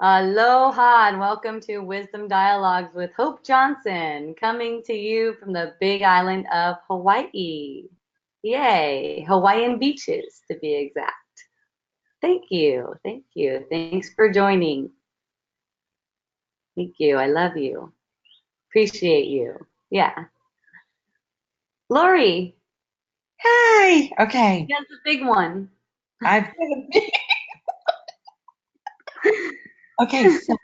Aloha and welcome to Wisdom Dialogues with Hope Johnson, coming to you from the big island of Hawaii. Yay, Hawaiian beaches to be exact. Thank you. Thank you. Thanks for joining. Thank you. I love you. Appreciate you. Yeah. Lori, Hi. Okay. that's the big one. I've okay. So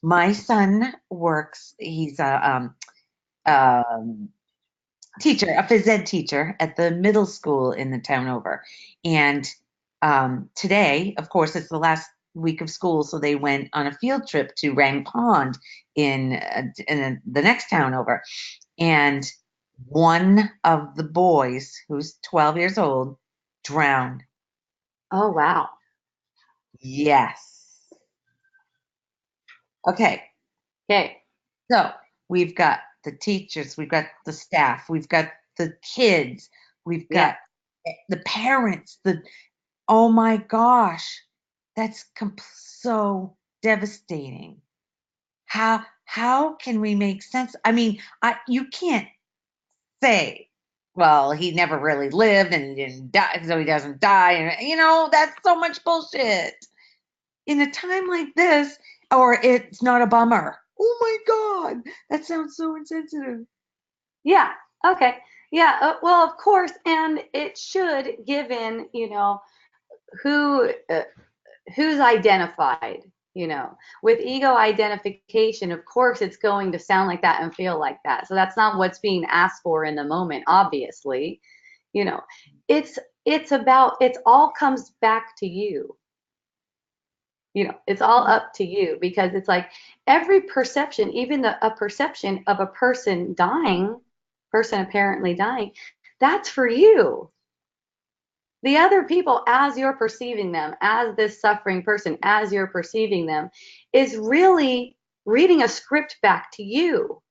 my son works. He's a teacher, a phys ed teacher at the middle school in the town over. And today, of course, it's the last week of school, so they went on a field trip to Rang Pond in the next town over. And one of the boys, who's 12 years old, drowned. Oh, wow. Yes. Okay. Okay. So we've got the teachers, we've got the staff, we've got the kids, we've Yeah. got the parents. Oh my gosh, that's so devastating. How can we make sense? I mean, you can't say, well, he never really lived and he didn't die, so he doesn't die, and that's so much bullshit. In a time like this, or it's not a bummer. Oh my God, that sounds so insensitive. Yeah. Okay. Yeah. Well, of course, and it should, given, who who's identified, with ego identification, of course it's going to sound like that and feel like that. So that's not what's being asked for in the moment, obviously. You know, it's it all comes back to you. It's all up to you because it's like every perception, even a perception of a person apparently dying, that's for you. The other people, as you're perceiving them, as this suffering person, as you're perceiving them, is really reading a script back to you.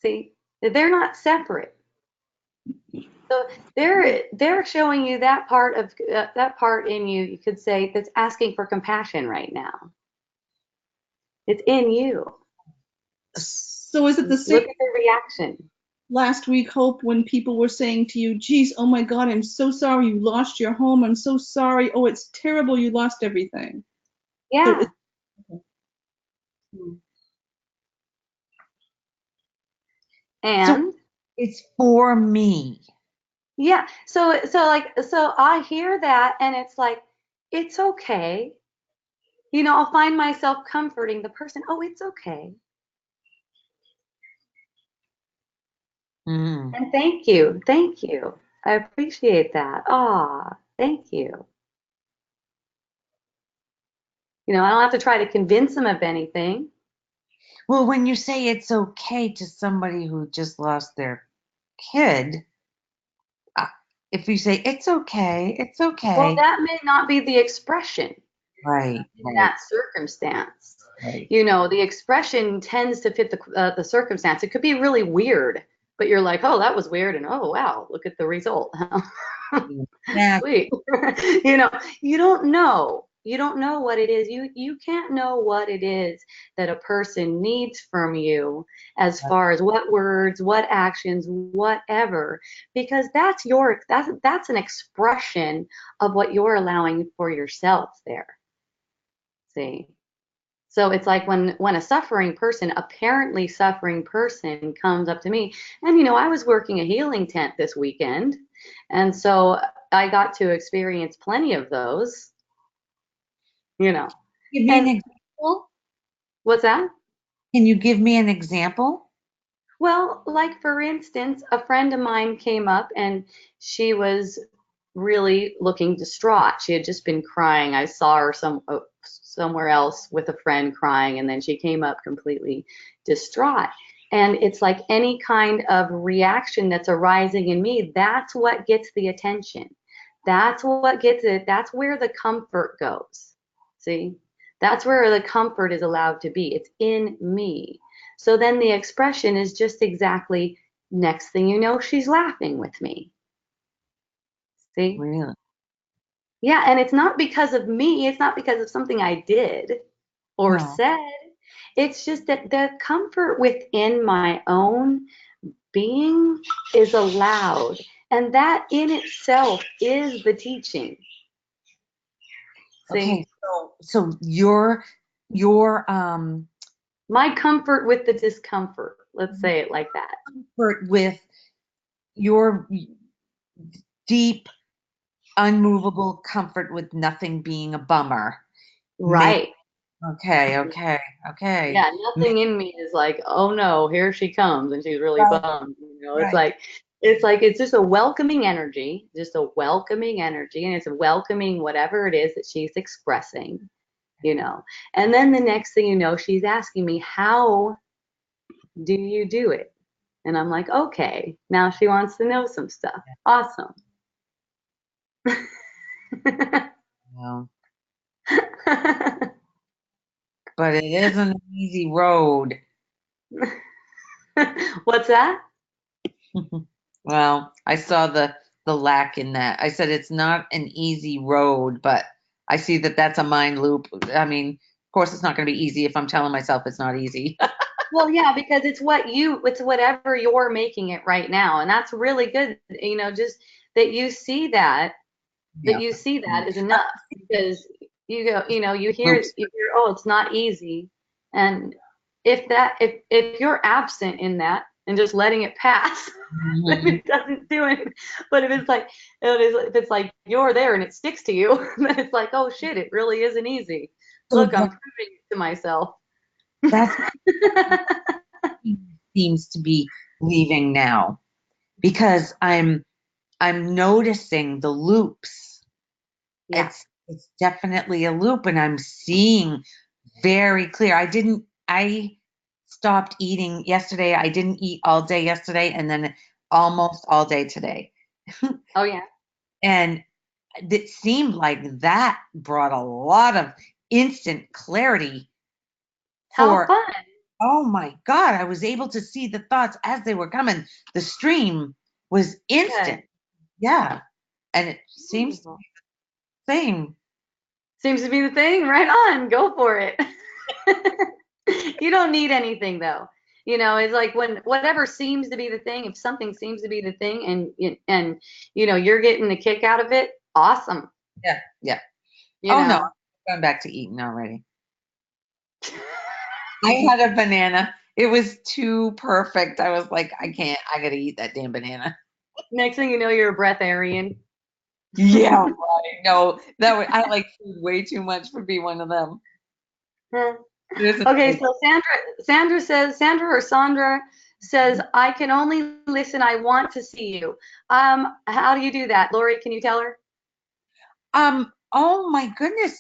See, they're not separate. So they're showing you that part in you. You could say that's asking for compassion right now. It's in you. So is it the same Look at the reaction. last week, Hope, when people were saying to you, geez, oh my God, I'm so sorry you lost your home. I'm so sorry. Oh, it's terrible you lost everything. So Yeah. it's, So And it's for me. yeah, so I hear that and it's like it's okay. I'll find myself comforting the person. Oh, it's okay. Mm. And thank you. Thank you. I appreciate that. Ah, thank you. I don't have to try to convince them of anything. Well, when you say it's okay to somebody who just lost their kid, uh, if you say it's Well, okay, that may not be the expression right, in right, that circumstance. right. The expression tends to fit the circumstance. It could be really weird, but you're like, oh, that was weird, and oh, wow, look at the result. Yeah, Sweet. you know, you don't know. You don't know what it is. You can't know what it is that a person needs from you as far as what words, what actions, whatever, because that's an expression of what you're allowing for yourself there. See? So it's like when a suffering person, apparently suffering person comes up to me, and I was working a healing tent this weekend, and so I got to experience plenty of those, you know. give me an And example. what's that? Can you give me an example? Well, like for instance, a friend of mine came up and she was really looking distraught. She had just been crying. I saw her somewhere else with a friend crying, and then she came up completely distraught. And it's like any kind of reaction that's arising in me, that's what gets the attention. That's what gets it. That's where the comfort goes. See? That's where the comfort is allowed to be. It's in me. So then the expression is just exactly next thing you know, she's laughing with me. See? Really? Yeah, and it's not because of me. It's not because of something I did or No. said. It's just that the comfort within my own being is allowed. And that in itself is the teaching. Okay, See, so your my comfort with the discomfort, let's say it like that. comfort with your deep, unmovable comfort with nothing being a bummer. Right. Okay. Yeah, nothing in me is like, oh no, here she comes and she's really Right, bummed. It's right. like it's just a welcoming energy, and it's welcoming whatever it is that she's expressing. And then the next thing you know, she's asking me, how do you do it? And I'm like, okay, now she wants to know some stuff. Awesome. Well, but it isn't an easy road. What's that? Well, I saw the lack in that. I said it's not an easy road, but I see that that's a mind loop. I mean, of course, it's not going to be easy if I'm telling myself it's not easy. Well, yeah, because it's whatever you're making it right now. And that's really good, just that Yeah. you see that is enough, because you hear, oh, it's not easy. And if you're absent in that and just letting it pass, then Mhm. it doesn't do anything. But if it's like you're there and it sticks to you, then it's like, oh shit, it really isn't easy. So Look, I'm proving it to myself. that's seems to be leaving now because I'm noticing the loops. Yeah. It's definitely a loop, and I'm seeing very clear. I stopped eating yesterday. I didn't eat all day yesterday, and then almost all day today. Oh yeah. And it seemed like that brought a lot of instant clarity How for, fun. oh my God, I was able to see the thoughts as they were coming. The stream was instant. Good. Yeah. And it seems Wonderful. the same. Seems to be the thing. Right on. Go for it. You don't need anything though. It's like when whatever seems to be the thing, if something seems to be the thing and you're getting a kick out of it, awesome. Yeah. Yeah. You Oh no, know. I'm going back to eating already. I had a banana. It was too perfect. I was like, I can't. I gotta eat that damn banana. Next thing you know, you're a breatharian. Yeah, right. No, I like food way too much for be one of them. This is Okay, like, so Sandra says, I can only listen. I want to see you. How do you do that? Lori, can you tell her? oh my goodness.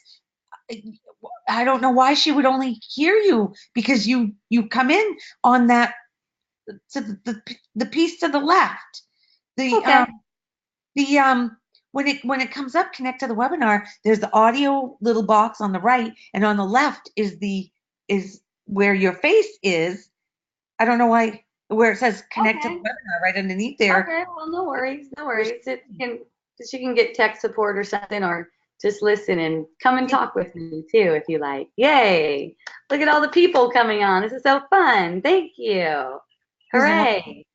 I don't know why she would only hear you because you come in on that to the piece to the left. The Okay. the when it comes up, connect to the webinar, there's the audio little box on the right, and on the left is where your face is. I don't know why, where it says connect to the Okay. webinar right underneath there. Okay. Well, no worries. No worries. She can get tech support or something, or just listen and come and talk with me too if you like. Yay! Look at all the people coming on. This is so fun. Thank you. There's a lot. Hooray!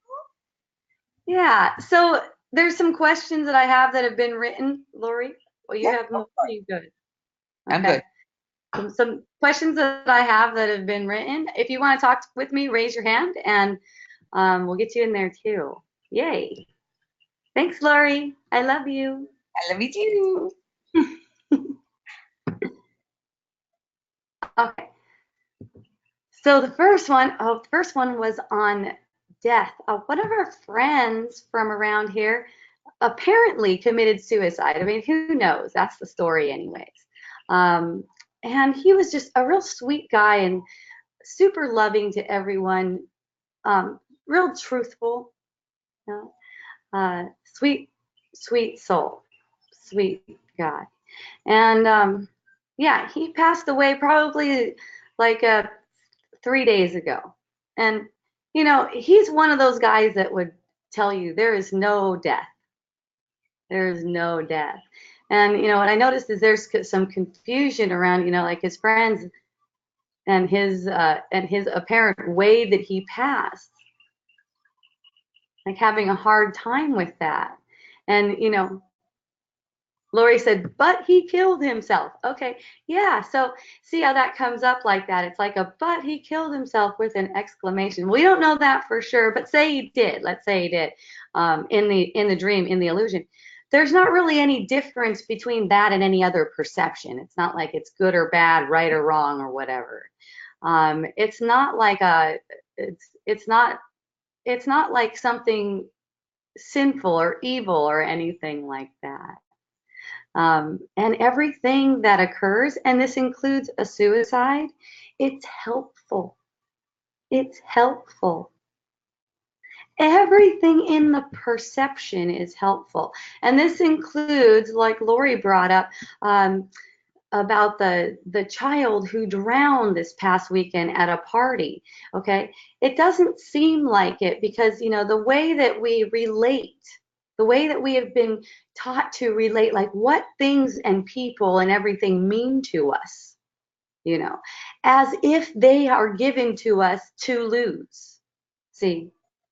Yeah. So there's some questions that I have that have been written. Lori, well, you Yeah, have more. Are you good? I'm good. Okay. Some questions that I have that have been written. If you want to talk with me, raise your hand and we'll get you in there too. Yay. Thanks, Lori. I love you. I love you too. Okay. So the first one was on death. One of our friends from around here apparently committed suicide. I mean, who knows? That's the story, anyways. Um, and he was just a real sweet guy and super loving to everyone, real truthful, you sweet, sweet soul, sweet guy. And yeah, he passed away probably like 3 days ago. And he's one of those guys that would tell you there is no death. There is no death. And, what I noticed is there's some confusion around, like his friends and his apparent way that he passed, like having a hard time with that. And, Lori said, but he killed himself. Okay, yeah, so see how that comes up like that. It's like a but he killed himself with an exclamation. We don't know that for sure, but say he did. Let's say he did, in the dream, in the illusion. There's not really any difference between that and any other perception. It's not like it's good or bad, right or wrong, or whatever. It's not like it's not like something sinful or evil or anything like that. And everything that occurs, and this includes a suicide, it's helpful. It's helpful. Everything in the perception is helpful. And this includes, like Lori brought up, about the child who drowned this past weekend at a party. Okay, it doesn't seem like it because the way that we relate, the way that we have been taught to relate, like what things and people and everything mean to us, as if they are given to us to lose. See,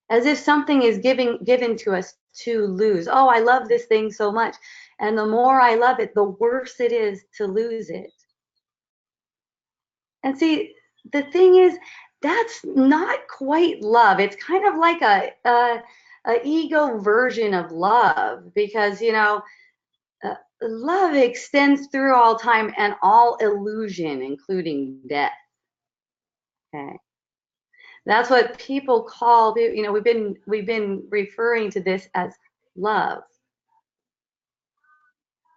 as if something is given to us to lose. Oh, I love this thing so much. And the more I love it, the worse it is to lose it. And see, the thing is, that's not quite love. It's kind of like a ego version of love, because love extends through all time and all illusion, including death. Okay, that's what people call. We've been referring to this as love.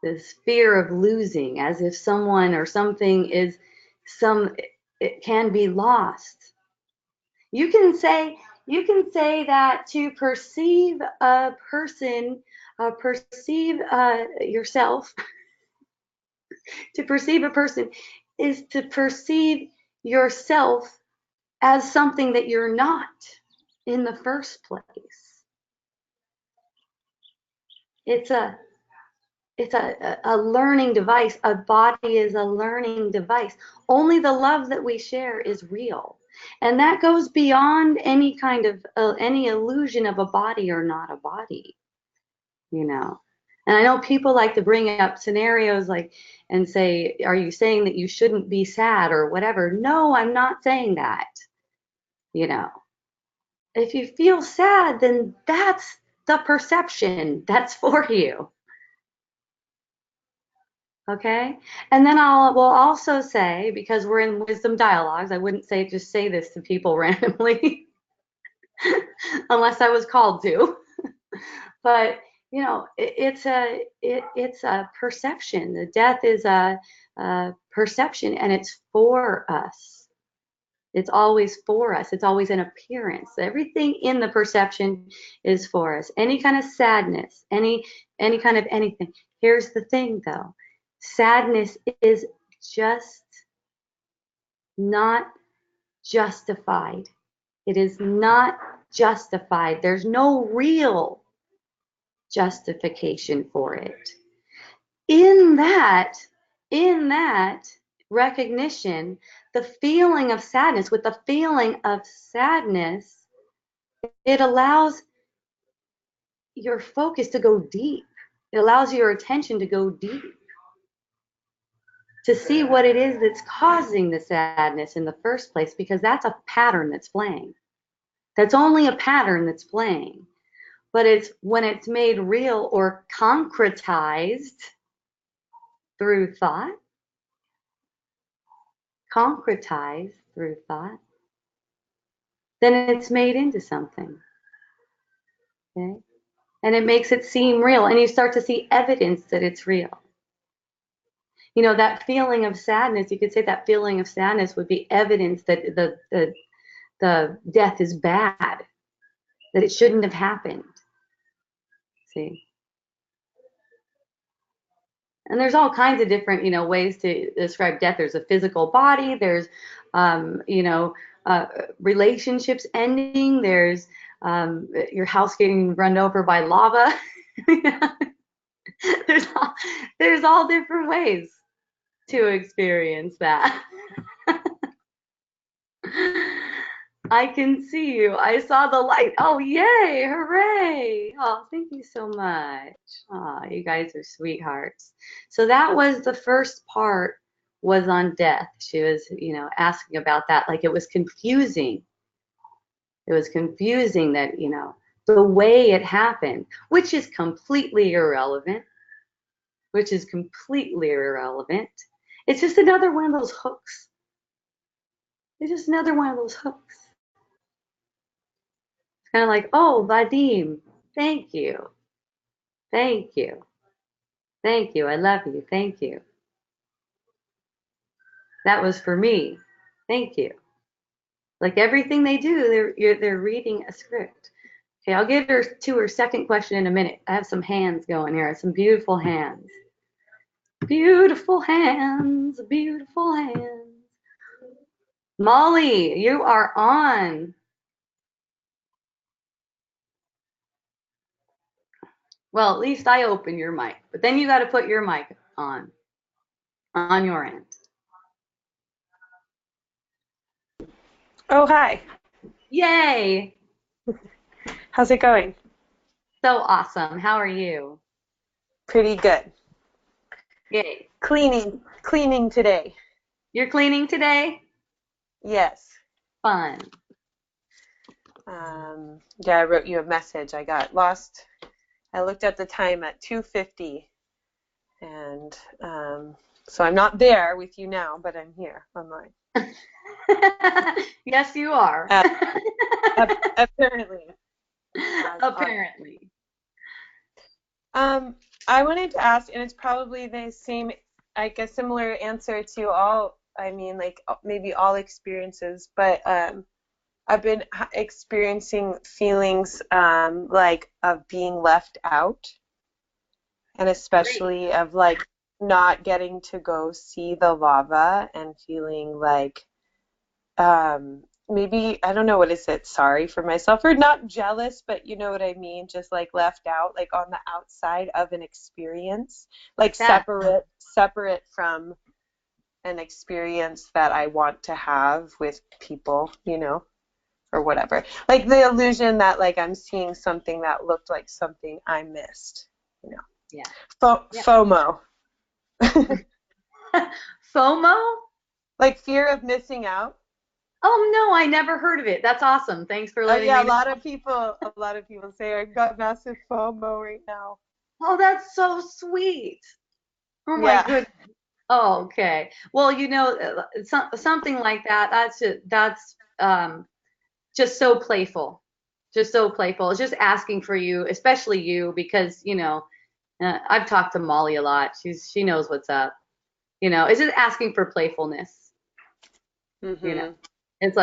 This fear of losing, as if someone or something it can be lost. You can say that to perceive a person, perceive yourself, to perceive a person is to perceive yourself as something that you're not in the first place. It's a learning device. A body is a learning device. Only the love that we share is real. And that goes beyond any kind of, any illusion of a body or not a body, And I know people like to bring up scenarios and say, are you saying that you shouldn't be sad or whatever? No, I'm not saying that. If you feel sad, then that's the perception that's for you. Okay, and then we'll also say, because we're in wisdom dialogues, I wouldn't just say this to people randomly unless I was called to. But it's a perception. The death is a perception, and it's for us. It's always for us. It's always an appearance. Everything in the perception is for us. Any kind of sadness, any kind of anything. Here's the thing, though. Sadness is just not justified. It is not justified. There's no real justification for it. In that recognition, the feeling of sadness, with the feeling of sadness, it allows your focus to go deep. It allows your attention to go deep, to see what it is that's causing the sadness in the first place, because that's a pattern that's playing. That's only a pattern that's playing. But it's when it's made real or concretized through thought, then it's made into something. Okay? And it makes it seem real, and you start to see evidence that it's real. That feeling of sadness, you could say that feeling of sadness would be evidence that the death is bad, that it shouldn't have happened. See? And there's all kinds of different, ways to describe death. There's a physical body. There's, relationships ending. There's your house getting run over by lava. there's all different ways to experience that. I can see you. I saw the light. Oh, yay. Hooray. Oh, thank you so much. Oh, you guys are sweethearts. So that was the first part, was on death. She was, asking about that. Like, it was confusing. It was confusing that, the way it happened, which is completely irrelevant. It's just another one of those hooks. It's just another one of those hooks. It's kind of like, oh, Vadim, thank you. Thank you. Thank you. I love you. Thank you. That was for me. Thank you. Like everything they do, they're reading a script. Okay, I'll get her to her second question in a minute. I have some hands going here, some beautiful hands. Beautiful hands, beautiful hands. Molly, you are on. Well, at least I open your mic, but then you got to put your mic on your end. Oh, hi. Yay! How's it going? So awesome. How are you? Pretty good. Yay. Cleaning today. You're cleaning today? Yes. Fun. Yeah, I wrote you a message. I got lost. I looked at the time at 2:50, and so I'm not there with you now, but I'm here online. Yes, you are. Apparently. Apparently. I wanted to ask, and it's probably the same, like a similar answer to all, I mean, like maybe all experiences, but I've been experiencing feelings like of being left out, and especially of like not getting to go see the lava and feeling like maybe, I don't know, what is it, sorry for myself, or not jealous, but you know what I mean, just like left out, like on the outside of an experience, like separate from an experience that I want to have with people, or whatever. Like the illusion that like I'm seeing something that looked like something I missed, Yeah. FOMO. FOMO? Like fear of missing out. Oh no, I never heard of it. That's awesome. Thanks for letting me know. A lot of people say I got massive FOMO right now. Oh, that's so sweet. Oh my goodness. Oh, okay. Well, something like that. That's just so playful. Just so playful. It's just asking for you, especially you, because I've talked to Molly a lot. She knows what's up. It's just asking for playfulness. Mm-hmm. It's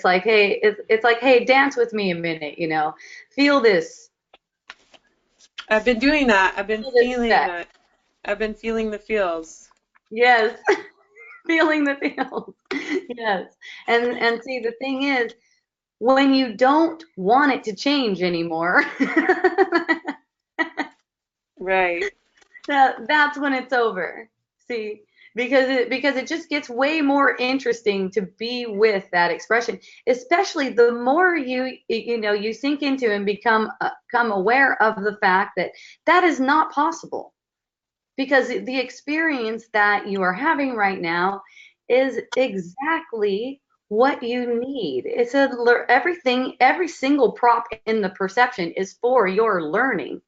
like hey, dance with me a minute. Feel this. I've been doing that. I've been feeling that. I've been feeling the feels. Yes. Feeling the feels. Yes. And see, the thing is, when you don't want it to change anymore, right. That's when it's over. See, because it just gets way more interesting to be with that expression, especially the more you sink into and become aware of the fact that is not possible. Because the experience that you are having right now is exactly what you need. It's everything, every single prop in the perception is for your learning.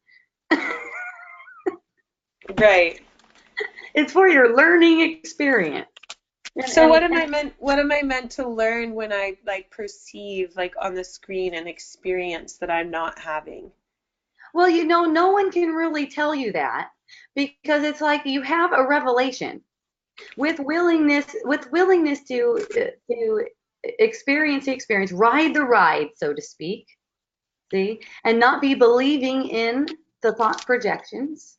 Right. It's for your learning experience. So what am I meant to learn when I like perceive like on the screen an experience that I'm not having? Well, no one can really tell you that, because it's like you have a revelation with willingness to experience the experience, ride the ride, so to speak, see, and not be believing in the thought projections.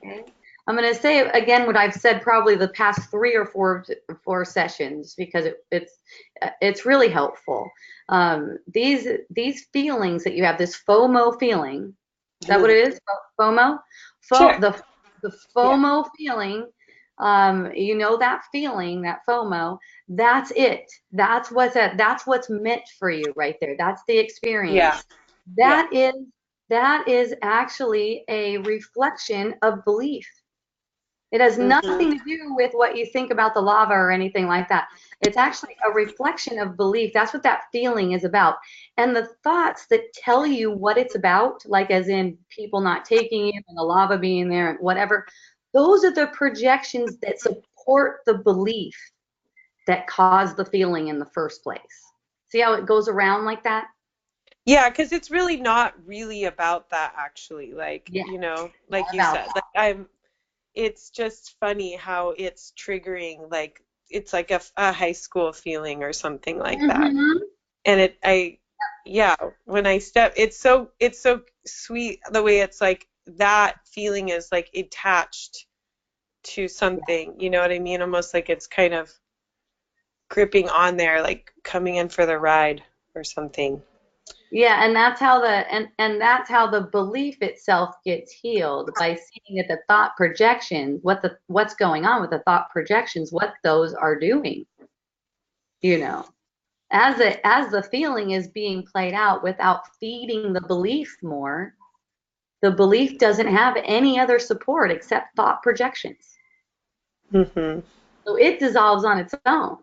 Okay. I'm going to say again what I've said probably the past 3 or 4 sessions, because it's really helpful. These feelings that you have, this FOMO feeling, is that what it is? FOMO? Sure. The FOMO feeling, that feeling, that FOMO, that's it. That's what's meant for you right there. That's the experience. Yeah. That is actually a reflection of belief. It has nothing to do with what you think about the lava or anything like that. It's actually a reflection of belief. That's what that feeling is about. And the thoughts that tell you what it's about, like as in people not taking you and the lava being there and whatever, those are the projections that support the belief that caused the feeling in the first place. See how it goes around like that? Yeah, because it's really not really about that actually. Like, Yeah, like you about said, like it's just funny how it's triggering, like it's like a high school feeling or something like that. that. And yeah, when I step, it's so sweet the way it's like that feeling is like attached to something, you know what I mean? Almost like it's kind of gripping on there, like coming in for the ride or something. Yeah, and that's how the belief itself gets healed by seeing that the thought projections, what's going on with the thought projections, what those are doing. As the feeling is being played out without feeding the belief more, the belief doesn't have any other support except thought projections. Mm-hmm. So it dissolves on its own.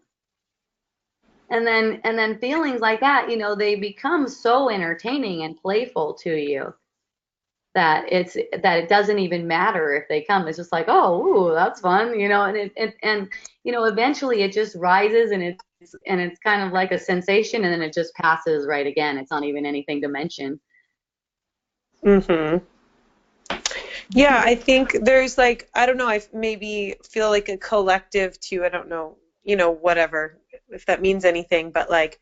And then feelings like that, they become so entertaining and playful to you that it doesn't even matter if they come. It's just like, oh, ooh, that's fun, and eventually it just rises and it's kind of like a sensation and then it just passes right again. It's not even anything to mention. Mm-hmm. Yeah, I think there's like, I don't know, I maybe feel like a collective too. I don't know, whatever, if that means anything, but like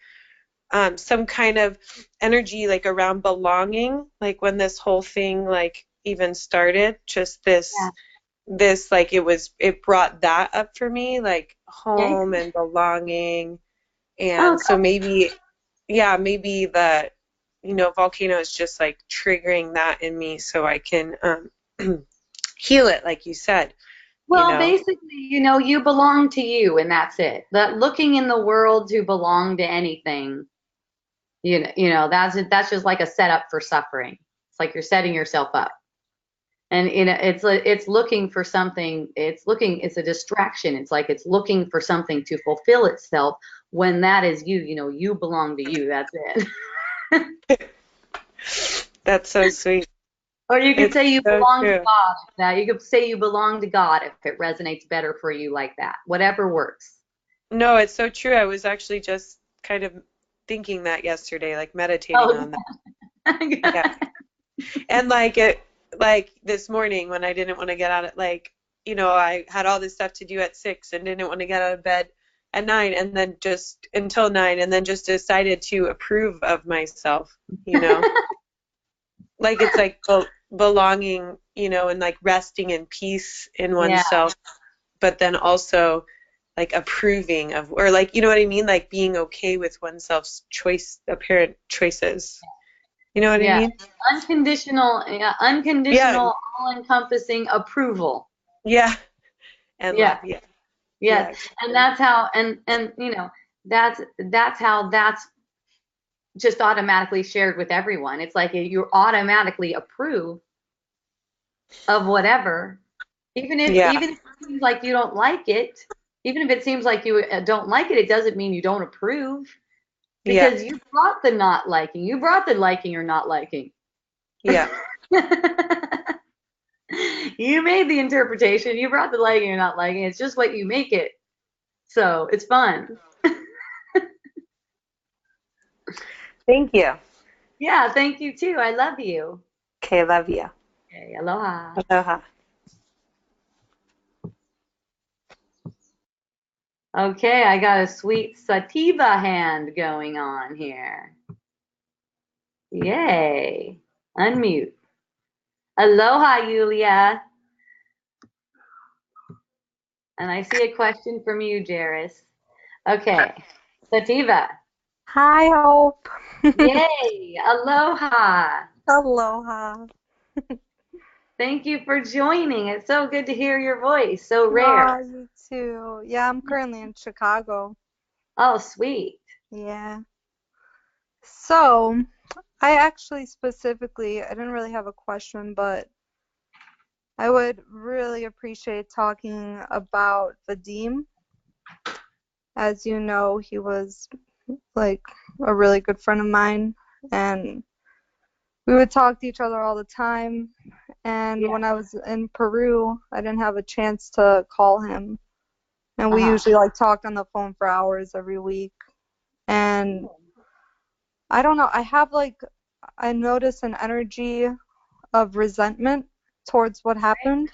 some kind of energy like around belonging, like when this whole thing like even started, just this like it brought that up for me, like Okay. home and belonging. Oh, And so maybe, yeah, maybe the, volcano is just like triggering that in me so I can heal it, like you said, well, basically, you belong to you and that's it. That looking in the world to belong to anything, that's just like a setup for suffering. It's like you're setting yourself up. And it's looking for something. It's a distraction. It's like it's looking for something to fulfill itself when that is you. You belong to you. That's it. That's so sweet. Or you could It's say you so belong to true. God. That you could say you belong to God if it resonates better for you like that. Whatever works. No, it's so true. I was actually just kind of thinking that yesterday, like meditating Oh, on that. Yeah. And like this morning when I didn't want to get out of like, I had all this stuff to do at 6 and didn't want to get out of bed at 9 and then just until 9 and then just decided to approve of myself, like it's like belonging, and like resting in peace in yeah, oneself, but then also like approving of, or like, you know what I mean? Like being okay with oneself's apparent choices. You know what I yeah. mean? Yeah, Unconditional, all-encompassing approval. yeah. And Yeah. love, yeah. Yes. Yeah. And that's how, that's how that's just automatically shared with everyone. It's like you automatically approve of whatever, Yeah. even if it seems like you don't like it, even if it seems like you don't like it, it doesn't mean you don't approve Yeah. because you brought the not liking, you brought the liking or not liking. Yeah. You made the interpretation, you brought the liking or not liking. It's just what you make it. So it's fun. Thank you. Yeah, thank you too. I love you. Okay, love you. Okay, aloha. Aloha. Okay, I got a sweet sativa hand going on here. Yay. Unmute. Aloha, Yulia. And I see a question from you, Jairus. Okay, sativa. Hi, Hope. Yay. Aloha. Aloha. Thank you for joining. It's so good to hear your voice. So Oh, rare. you too. Yeah, I'm currently in Chicago. Oh, sweet. Yeah. So, I actually specifically, I didn't really have a question, but I would really appreciate talking about Vadim. As you know, he was like a really good friend of mine, and we would talk to each other all the time. And Yeah. when I was in Peru, I didn't have a chance to call him. And we Uh-huh. usually like talked on the phone for hours every week. And I don't know, I notice an energy of resentment towards what happened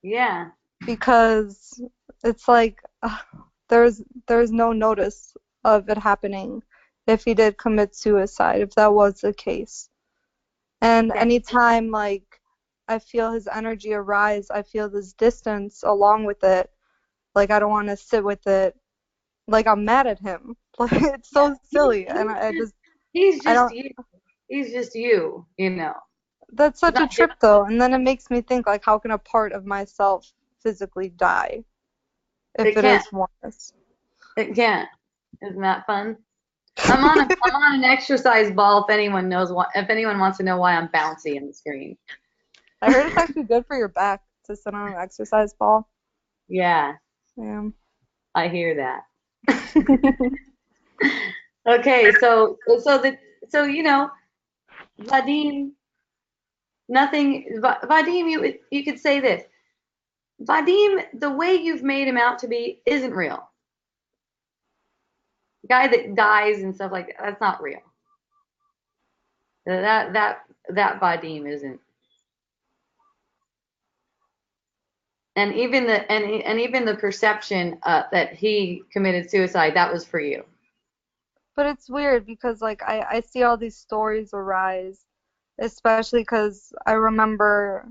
Yeah. because it's like there's no notice of it happening if he did commit suicide, if that was the case. And Yeah. anytime like I feel his energy arise, I feel this distance along with it. Like I don't want to sit with it. Like I'm mad at him. Like it's so silly, and He's I just don't. you. He's just you, you know. That's It's such a not trip though, and then it makes me think like, how can a part of myself physically die if it it can't. is once? It can't. Isn't that fun? I'm on an exercise ball if anyone wants to know why I'm bouncy on the screen. I heard it's actually good for your back to sit on an exercise ball. Yeah, Yeah. I hear that. Okay, so you know, Vadim, Vadim, you could say this. Vadim, the way you've made him out to be isn't real. The guy that dies and stuff like that's not real. That Vadim isn't. And even the perception that he committed suicide, that was for you. But it's weird because like I see all these stories arise, especially because I remember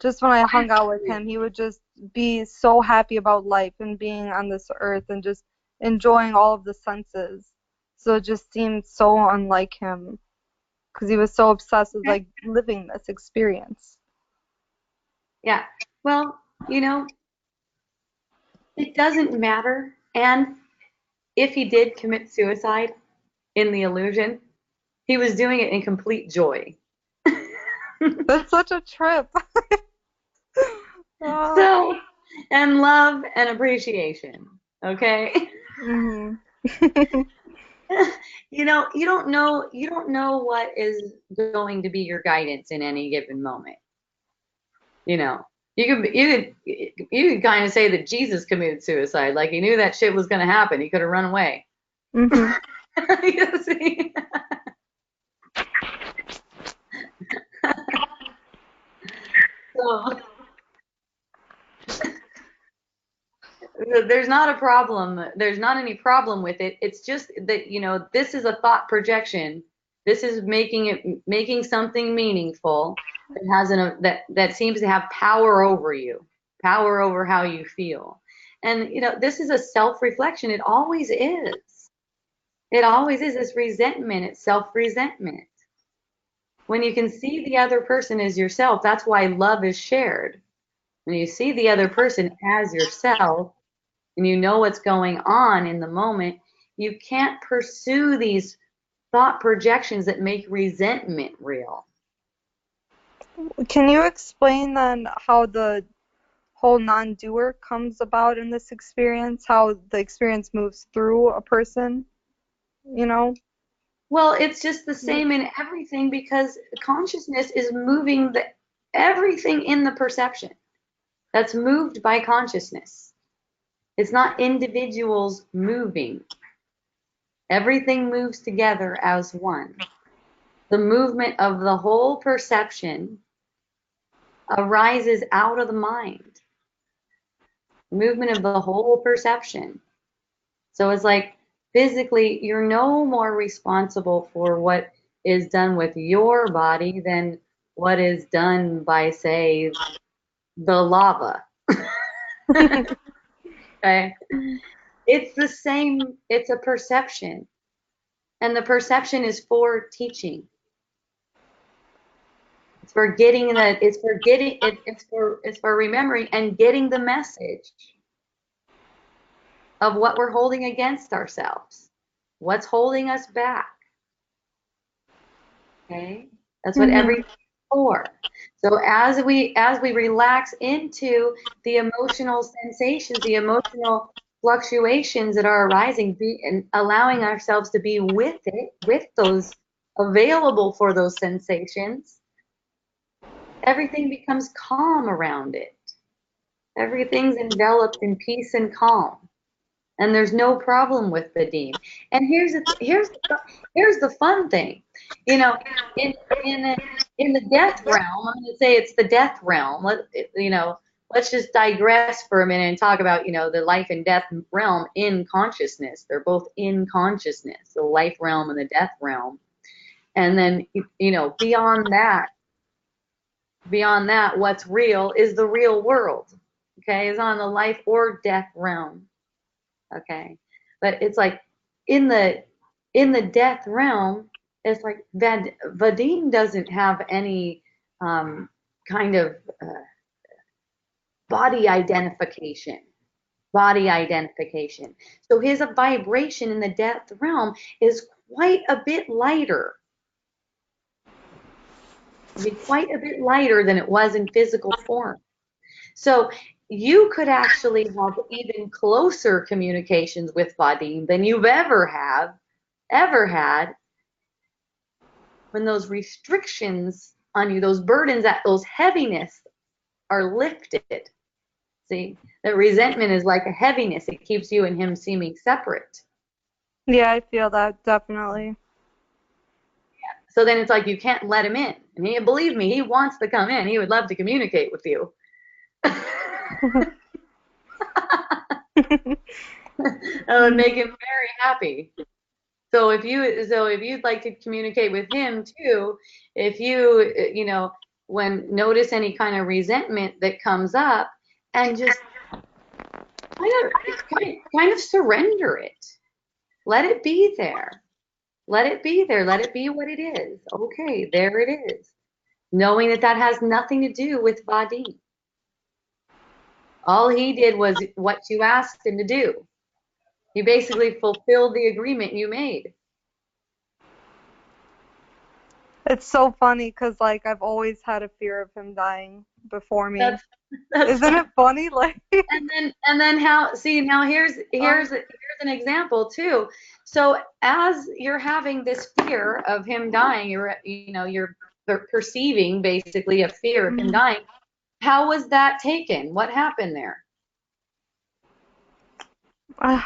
just when I hung out with him, he would just be so happy about life and being on this earth and just enjoying all of the senses. So it just seemed so unlike him because he was so obsessed with like living this experience. Yeah. Well, you know, it doesn't matter. And if he did commit suicide in the illusion, he was doing it in complete joy. That's such a trip. Oh. So, and love and appreciation. Okay. Mhm. You don't know what is going to be your guidance in any given moment. You know, you could kind of say that Jesus committed suicide, like he knew that shit was going to happen. He could have run away. Mhm. You see? So there's not a problem. There's not any problem with it. It's just that, this is a thought projection. This is making something meaningful that that seems to have power over you, power over how you feel. And this is a self-reflection. It always is. It always is. It's resentment. It's self-resentment. When you can see the other person as yourself, that's why love is shared. When you see the other person as yourself, and you know what's going on in the moment, you can't pursue these thought projections that make resentment real. Can you explain then how the whole non-doer comes about in this experience? How the experience moves through a person, you know? Well, it's just the same in everything because consciousness is moving everything in the perception. That's moved by consciousness. It's not individuals moving. Everything moves together as one. The movement of the whole perception arises out of the mind. Movement of the whole perception. So it's like physically, you're no more responsible for what is done with your body than what is done by, say, the lava. Okay? It's the same, it's a perception. And the perception is for teaching. It's for getting the, it's for getting, it's for remembering and getting the message of what we're holding against ourselves. What's holding us back? Okay? That's what everything's for. So as we relax into the emotional sensations, the emotional fluctuations that are arising, and allowing ourselves to be with it, with those available for those sensations, everything becomes calm around it. Everything's enveloped in peace and calm. And there's no problem with the Vadim. And here's the fun thing, you know, in the death realm. I'm going to say it's the death realm. Let's just digress for a minute and talk about, the life and death realm in consciousness. They're both in consciousness, the life realm and the death realm. And then, beyond that, what's real is the real world. Okay, is on the life or death realm. Okay, but it's like in the death realm, it's like Vadim doesn't have any kind of body identification. So his vibration in the death realm is quite a bit lighter. It'd be quite a bit lighter than it was in physical form. So you could actually have even closer communications with Vadim than you've ever had, when those restrictions on you, those burdens, those heaviness are lifted. See, that resentment is like a heaviness. It keeps you and him seeming separate. Yeah, I feel that, definitely. So then it's like you can't let him in. And believe me, he wants to come in. He would love to communicate with you. That would make him very happy. So if you'd like to communicate with him too, if you when notice any kind of resentment that comes up, and just kind of surrender it. Let it be there. Let it be there. Let it be what it is. Okay, there it is. Knowing that has nothing to do with Vadim. All he did was what you asked him to do. He basically fulfilled the agreement you made. It's so funny because, like, I've always had a fear of him dying before me. Isn't it funny? Like, and then how? See, now here's an example too. So as you're having this fear of him dying, you're perceiving basically a fear of him dying. How was that taken? What happened there? I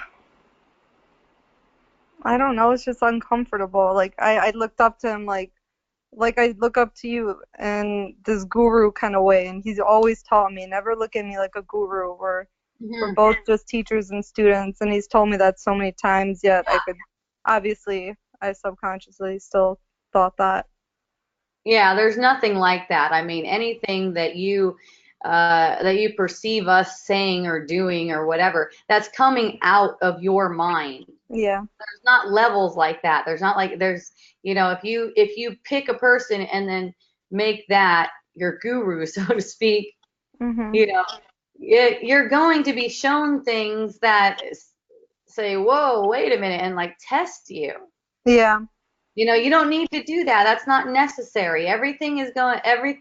don't know. It's just uncomfortable. Like, I looked up to him like I look up to you in this guru kind of way, and he's always taught me, never look at me like a guru. We're both just teachers and students, and he's told me that so many times, yet I subconsciously still thought that. Yeah, there's nothing like that. I mean, anything that you perceive us saying or doing or whatever, that's coming out of your mind. Yeah. There's not levels like that. There's not like if you pick a person and then make that your guru, so to speak, you're going to be shown things that say, whoa, wait a minute, and like test you. Yeah. You don't need to do that. That's not necessary. Everything is going to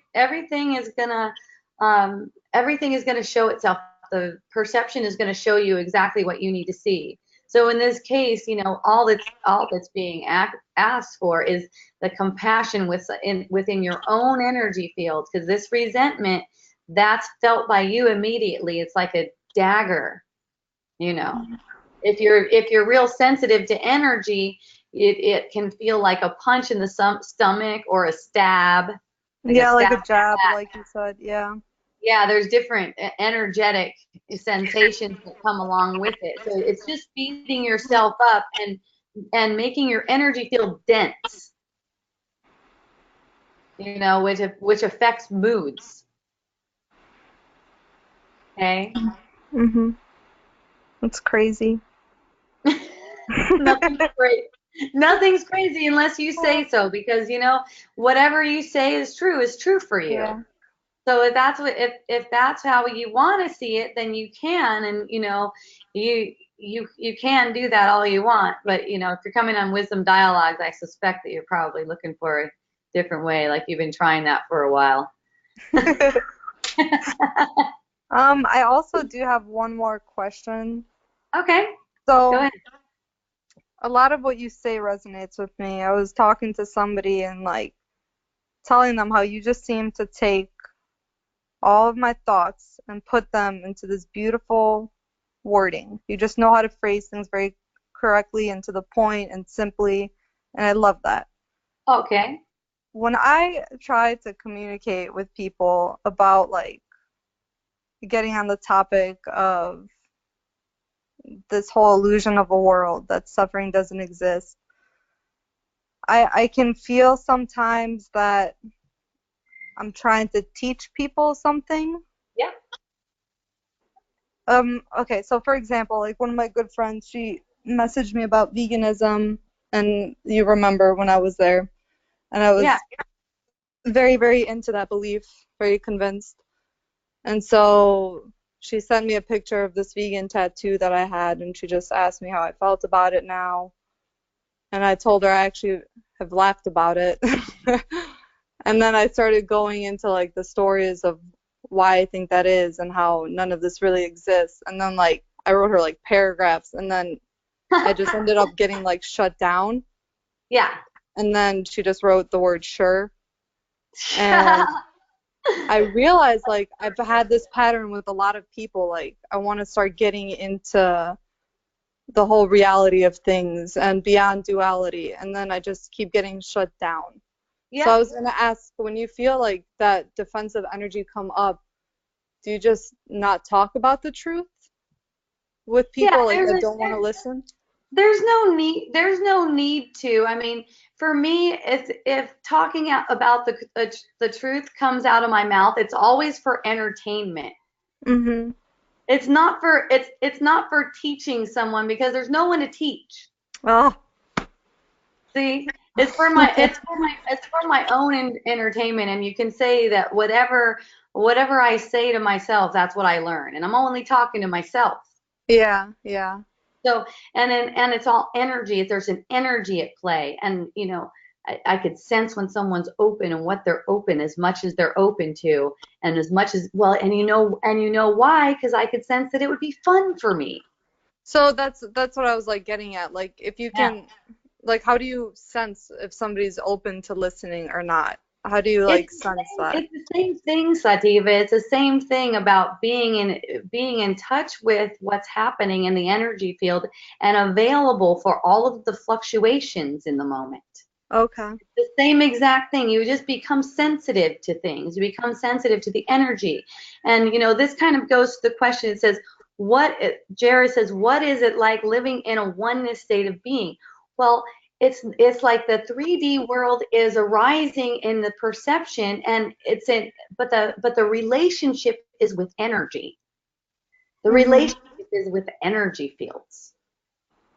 show itself. The perception is going to show you exactly what you need to see. So in this case, all that's being asked for is the compassion within your own energy field, because this resentment, that's felt by you immediately. It's like a dagger. If you're real sensitive to energy, it can feel like a punch in the stomach or a stab. Like a jab, like you said. Yeah. Yeah, there's different energetic sensations that come along with it. So it's just beating yourself up and making your energy feel dense. Which affects moods. Okay. That's crazy. Nothing's great. Nothing's crazy unless you say so, because whatever you say is true for you. Yeah. So if that's how you want to see it, then you can, and you can do that all you want. But if you're coming on Wisdom Dialogues, I suspect that you're probably looking for a different way, like you've been trying that for a while. I also do have one more question. Okay, So go ahead. a lot of what you say resonates with me. I was talking to somebody and like telling them how you just seem to take all of my thoughts and put them into this beautiful wording. You just know how to phrase things very correctly and to the point and simply, and I love that. Okay. When I try to communicate with people about like getting on the topic of this whole illusion of a world that suffering doesn't exist, I can feel sometimes that I'm trying to teach people something. Yeah. Okay, so for example, like one of my good friends, she messaged me about veganism, and you remember when I was there, and I was Yeah. very, very into that belief, very convinced. And so she sent me a picture of this vegan tattoo that I had, and she just asked me how I felt about it now. And I told her I actually have laughed about it. And then I started going into like the stories of why I think that is and how none of this really exists. And then like I wrote her like paragraphs, and then I just ended up getting like shut down. Yeah. And then she just wrote the word sure. And I realized like I've had this pattern with a lot of people. Like I want to start getting into the whole reality of things and beyond duality, and then I just keep getting shut down. Yeah. So I was gonna ask, when you feel like that defensive energy come up, do you just not talk about the truth with people like that don't want to listen? There's no need to. I mean, for me, if talking about the truth comes out of my mouth, it's always for entertainment. Mm-hmm. It's not for teaching someone, because there's no one to teach. Oh. See, it's for my own entertainment, and you can say that whatever I say to myself, that's what I learn, and I'm only talking to myself. Yeah, yeah. So, and it's all energy. There's an energy at play, and I could sense when someone's open and what they're open, as much as they're open to, and as much as well, and why, because I could sense that it would be fun for me. So that's what I was like getting at. Like if you can, like, how do you sense if somebody's open to listening or not? How do you like sense that? It's the same thing, Sativa. It's the same thing about being in touch with what's happening in the energy field and available for all of the fluctuations in the moment. Okay. The same exact thing. You just become sensitive to things. You become sensitive to the energy. And this kind of goes to the question. It says, Jared says, what is it like living in a oneness state of being? Well, it's like the 3D world is arising in the perception, and but the relationship is with energy. The relationship is with the energy fields.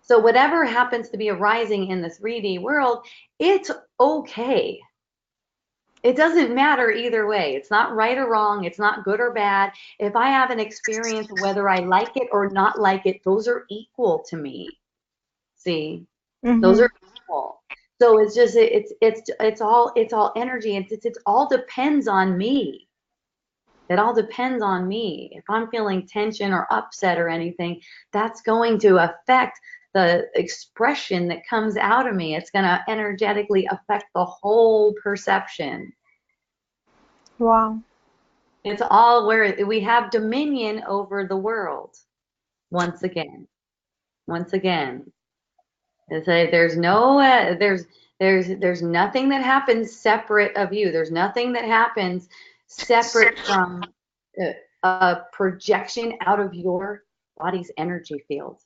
So whatever happens to be arising in the 3D world, it's okay. It doesn't matter either way. It's not right or wrong. It's not good or bad. If I have an experience, whether I like it or not like it, those are equal to me. See, those are equal. So it's just it's all energy. It's all depends on me. It all depends on me. If I'm feeling tension or upset or anything, that's going to affect the expression that comes out of me. It's going to energetically affect the whole perception. Wow. It's all where we have dominion over the world. Once again. It's like there's nothing that happens separate of you. There's nothing that happens separate from a projection out of your body's energy field,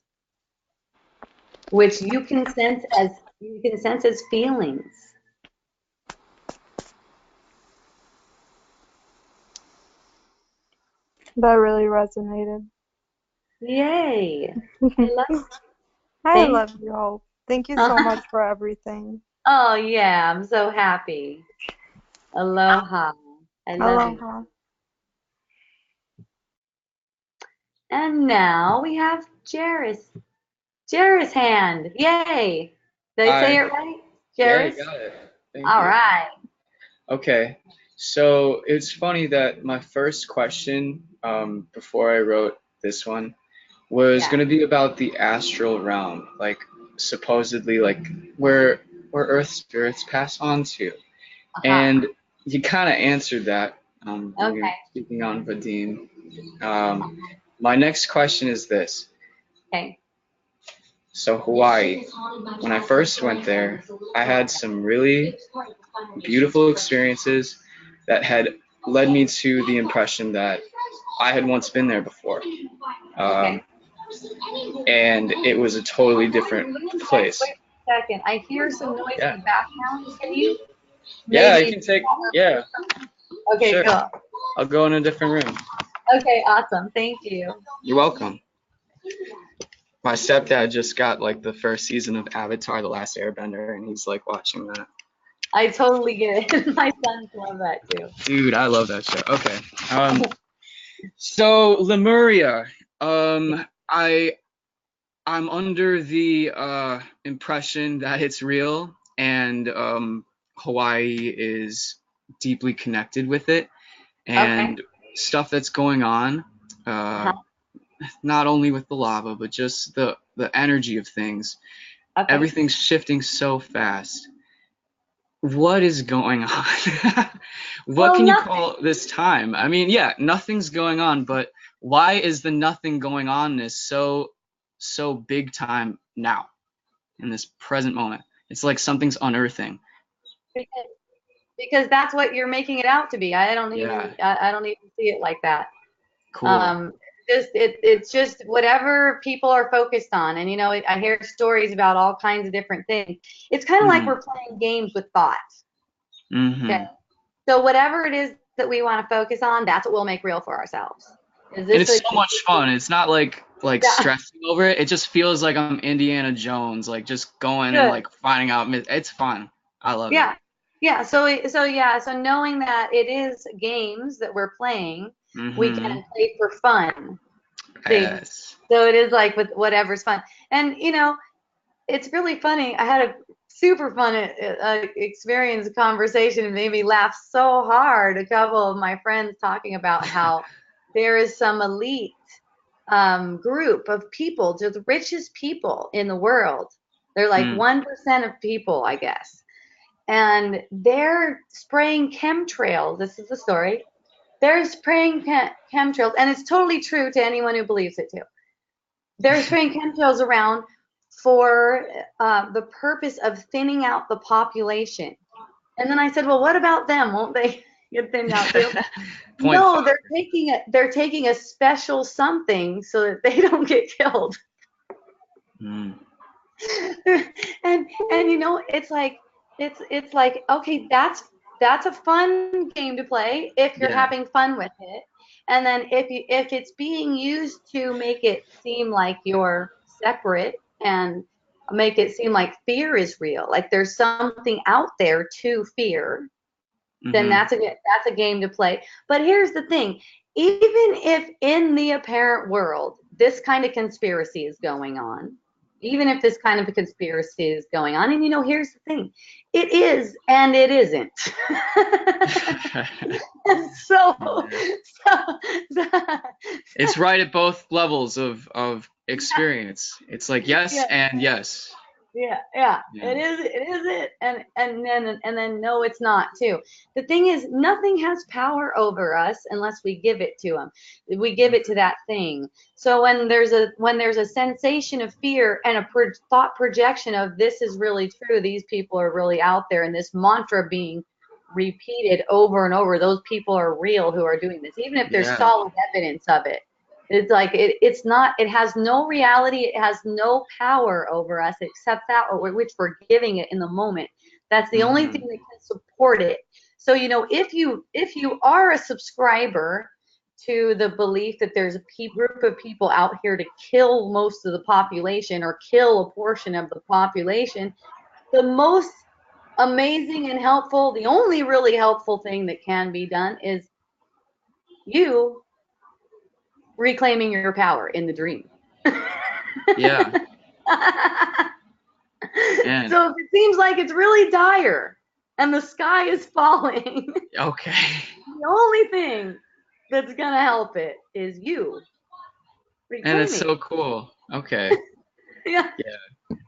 which you can sense as feelings. That really resonated. Yay! I love you, Hope. Thank you so much for everything. Oh yeah, I'm so happy. Aloha. I love you. Aloha. And now we have Jairus. Jairus hand. Yay. Did I say Hi. it right? Yeah, you Jairus? got it. Thank All you. right. Okay. So it's funny that my first question, before I wrote this one, was Yeah. going to be about the astral realm, like supposedly like where Earth spirits pass on to. Uh-huh. And you kind of answered that when you're Okay. speaking on Vadim. My next question is this. Okay. So Hawaii, when I first went there, I had some really beautiful experiences that had led me to the impression that I had once been there before. Okay. And it was a totally different place. Wait a second. I hear some noise in Yeah. the background. Can you Yeah, I maybe? can take, yeah, Okay, sure. cool. I'll go in a different room. Okay, awesome. Thank you. You're welcome. My stepdad just got like the first season of Avatar: The Last Airbender, and he's like watching that. I totally get it. My sons love that too. Dude, I love that show. Okay. So Lemuria, I'm under the impression that it's real and Hawaii is deeply connected with it and stuff that's going on, not only with the lava, but just the energy of things. Okay. Everything's shifting so fast. What is going on? What can you call this time? I mean, yeah, nothing's going on, but why is the nothing going onness so big time now in this present moment? It's like something's unearthing. Because that's what you're making it out to be. I don't even see it like that. Cool. It's just whatever people are focused on, and I hear stories about all kinds of different things. It's kind of like we're playing games with thoughts. Okay. So whatever it is that we want to focus on, that's what we'll make real for ourselves. And it's so much fun. It's not like stressing over it. It just feels like I'm Indiana Jones, like just going and like finding out. It's fun. I love it. Yeah. So knowing that it is games that we're playing, we can play for fun. Yes. So it is like with whatever's fun. And it's really funny. I had a super fun experience, conversation, and made me laugh so hard. A couple of my friends talking about how there is some elite group of people, just the richest people in the world. They're like 1% of people, I guess. And they're spraying chemtrails. This is the story. They're spraying chemtrails, and it's totally true to anyone who believes it too. They're spraying chemtrails around for the purpose of thinning out the population. And then I said, well, what about them? Won't they get thinned out too? No, they're taking a special something so that they don't get killed. And it's like, okay, that's a fun game to play if you're having fun with it. And then if it's being used to make it seem like you're separate and make it seem like fear is real, like there's something out there to fear, then that's a game to play. But here's the thing, even if in the apparent world this kind of conspiracy is going on, even if this kind of a conspiracy is going on, and here's the thing, it is and it isn't. so it's right at both levels of experience. It's like yes and yes. Yeah. It is it, and then no, it's not too. The thing is, nothing has power over us unless we give it to them. We give it to that thing. So when there's a sensation of fear and a thought projection of this is really true, these people are really out there, and this mantra being repeated over and over, those people are real who are doing this, even if there's solid evidence of it. It's like it's not. It has no reality. It has no power over us except that which we're giving it in the moment. That's the only thing that can support it. So if you are a subscriber to the belief that there's a group of people out here to kill most of the population or kill a portion of the population, the most amazing and helpful, the only really helpful thing that can be done is you reclaiming your power in the dream. Yeah. And so if it seems like it's really dire and the sky is falling, okay. the only thing that's gonna help it is you reclaiming. And it's so cool. Okay. Yeah.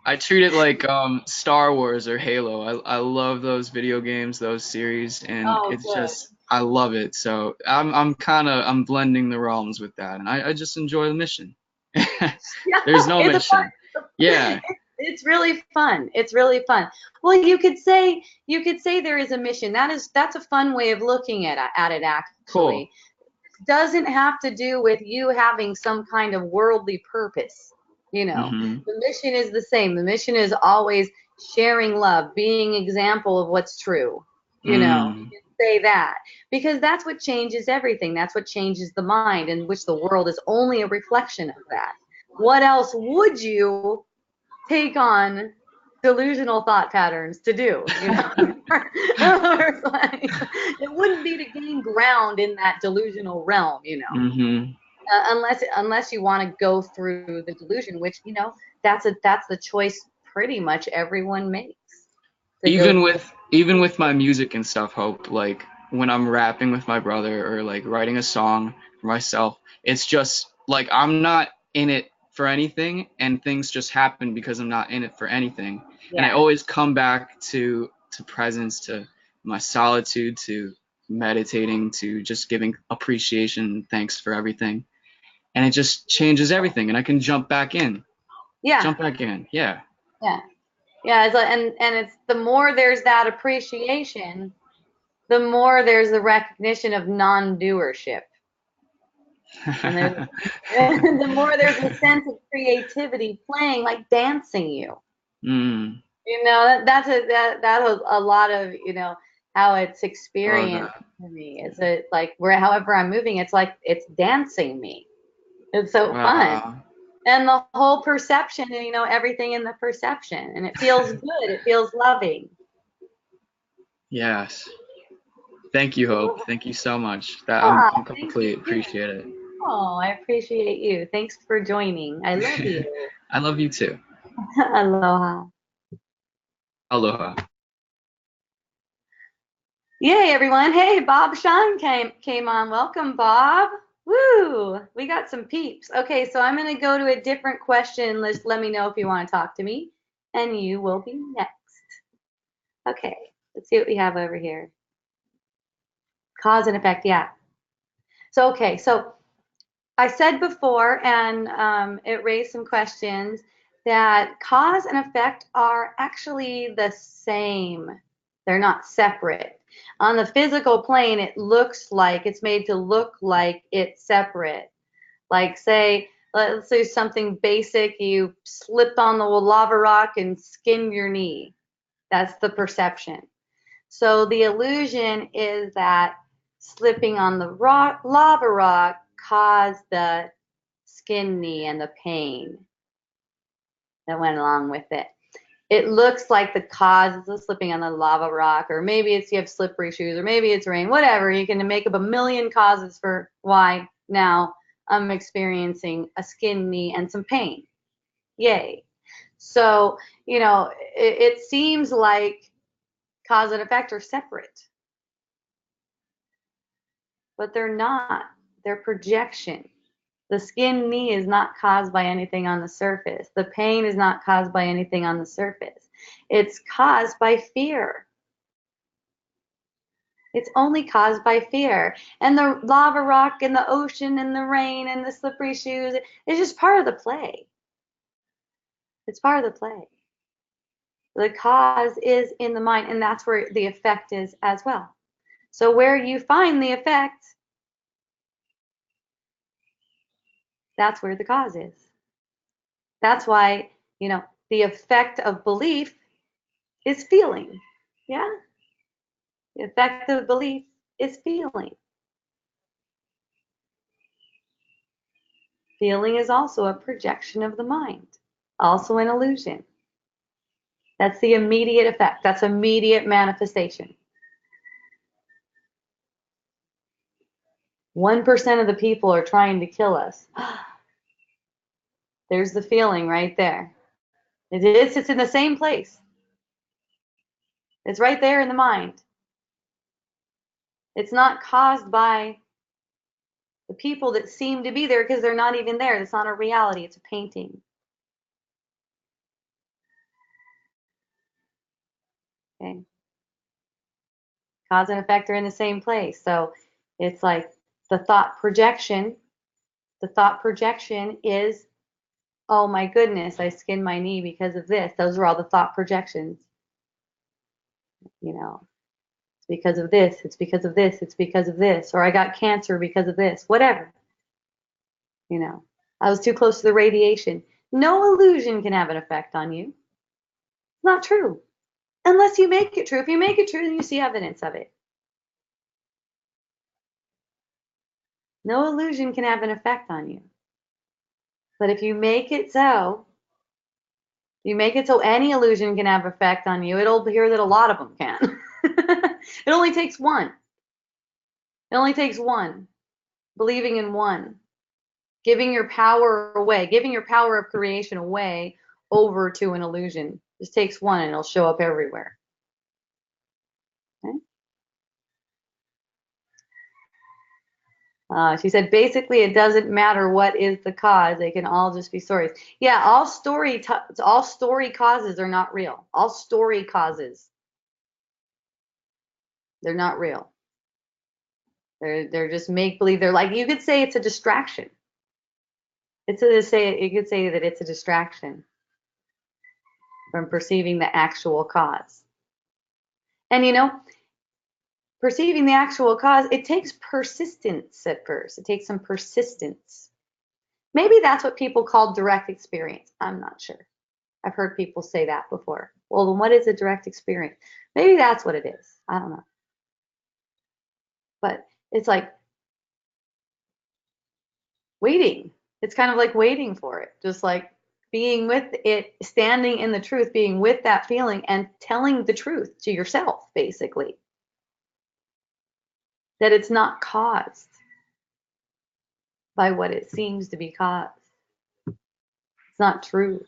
I treat it like Star Wars or Halo. I love those video games, those series, and it's good. just I love it. So I'm blending the realms with that, and I just enjoy the mission. There's no mission. Yeah. It's really fun. It's really fun. Well, you could say there is a mission. That's a fun way of looking at it actually. Cool. It doesn't have to do with you having some kind of worldly purpose. You know, the mission is the same. The mission is always sharing love, being an example of what's true. You know, you can say that because that's what changes everything. That's what changes the mind, in which the world is only a reflection of that. What else would you take on delusional thought patterns to do? You know, it wouldn't be to gain ground in that delusional realm. You know. Unless you want to go through the delusion, which, you know, that's the choice pretty much everyone makes. Even with my music and stuff, Hope, like when I'm rapping with my brother or like writing a song for myself, it's just like I'm not in it for anything, and things just happen because I'm not in it for anything. Yeah. And I always come back to presence, to my solitude, to meditating, to just giving appreciation and thanks for everything. And it just changes everything, and I can jump back in. Yeah. Jump back in. Yeah. Yeah. Yeah. It's like, and it's the more there's that appreciation, the more there's the recognition of non-doership. And the more there's a sense of creativity playing, like dancing you. You know, that's a lot of, you know, how it's experienced for me. Is it like however I'm moving, it's like it's dancing me. It's so fun. And the whole perception, you know, everything in the perception. And it feels good. It feels loving. Yes. Thank you, Hope. Thank you so much. I'm complete. Appreciate it. Oh, I appreciate you. Thanks for joining. I love you. I love you too. Aloha. Aloha. Yay, everyone. Hey, Bob Sean came on. Welcome, Bob. Woo! We got some peeps. Okay, so I'm going to go to a different question. Let me know if you want to talk to me, and you will be next. Okay, let's see what we have over here. Cause and effect, yeah. So, okay, so I said before, and it raised some questions, that cause and effect are actually the same. They're not separate. On the physical plane, it looks like it's made to look like it's separate. Like, say, let's do something basic. You slipped on the lava rock and skinned your knee. That's the perception. So the illusion is that slipping on the lava rock caused the skin knee and the pain that went along with it. It looks like the cause is the slipping on the lava rock, or maybe it's you have slippery shoes, or maybe it's rain, whatever. You can make up a million causes for why now I'm experiencing a skin knee and some pain. Yay. So, you know, it seems like cause and effect are separate, but they're not. They're projection. The skin knee is not caused by anything on the surface. The pain is not caused by anything on the surface. It's caused by fear. It's only caused by fear. And the lava rock and the ocean and the rain and the slippery shoes, it's just part of the play. It's part of the play. The cause is in the mind, and that's where the effect is as well. So where you find the effect, that's where the cause is. That's why, you know, the effect of belief is feeling. Yeah? The effect of belief is feeling. Feeling is also a projection of the mind, also an illusion. That's the immediate effect. That's immediate manifestation. 1% of the people are trying to kill us. There's the feeling right there. It's in the same place. It's right there in the mind. It's not caused by the people that seem to be there because they're not even there. It's not a reality. It's a painting. Okay. Cause and effect are in the same place. So it's like the thought projection. The thought projection is, oh my goodness, I skinned my knee because of this. Those are all the thought projections. You know, it's because of this, it's because of this, it's because of this, or I got cancer because of this, whatever. You know, I was too close to the radiation. No illusion can have an effect on you. It's not true. Unless you make it true. If you make it true, then you see evidence of it. No illusion can have an effect on you. But if you make it so, any illusion can have effect on you, it'll appear that a lot of them can. It only takes one. It only takes one. Believing in one. Giving your power away. Giving your power of creation away over to an illusion. Just takes one and it'll show up everywhere. Okay? She said, basically, it doesn't matter what is the cause. They can all just be stories. Yeah, all story causes are not real. All story causes, they're not real. They're just make believe. They're like, you could say it's a distraction. You could say that it's a distraction from perceiving the actual cause. And you know, perceiving the actual cause, it takes persistence at first. It takes some persistence. Maybe that's what people call direct experience. I'm not sure. I've heard people say that before. Well, then what is a direct experience? Maybe that's what it is. I don't know. But it's like waiting. It's kind of like waiting for it. Just like being with it, standing in the truth, being with that feeling and telling the truth to yourself, basically. That it's not caused by what it seems to be caused. It's not true.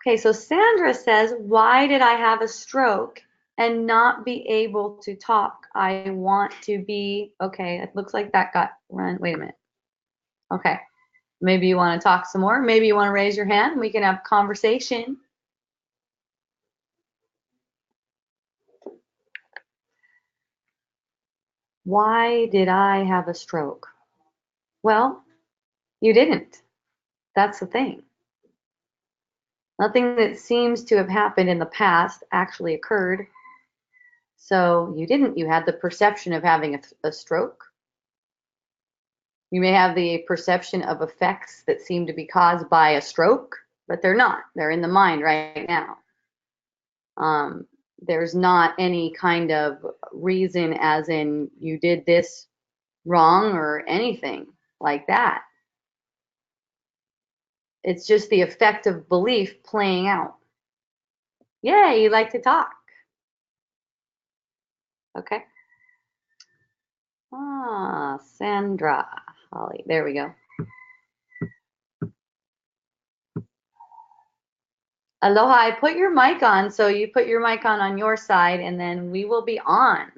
Okay, so Sandra says, why did I have a stroke and not be able to talk? I want to be, okay, it looks like that got run. Wait a minute. Okay, maybe you want to talk some more. Maybe you want to raise your hand and we can have conversation. Why did I have a stroke? Well, you didn't. That's the thing. Nothing that seems to have happened in the past actually occurred. So you didn't. You had the perception of having a stroke. You may have the perception of effects that seem to be caused by a stroke, but they're not. They're in the mind right now. There's not any kind of reason as in you did this wrong or anything like that. It's just the effect of belief playing out. Yay, you like to talk. Okay. Sandra, Holly, there we go. Aloha, I put your mic on, so you put your mic on your side, and then we will be on.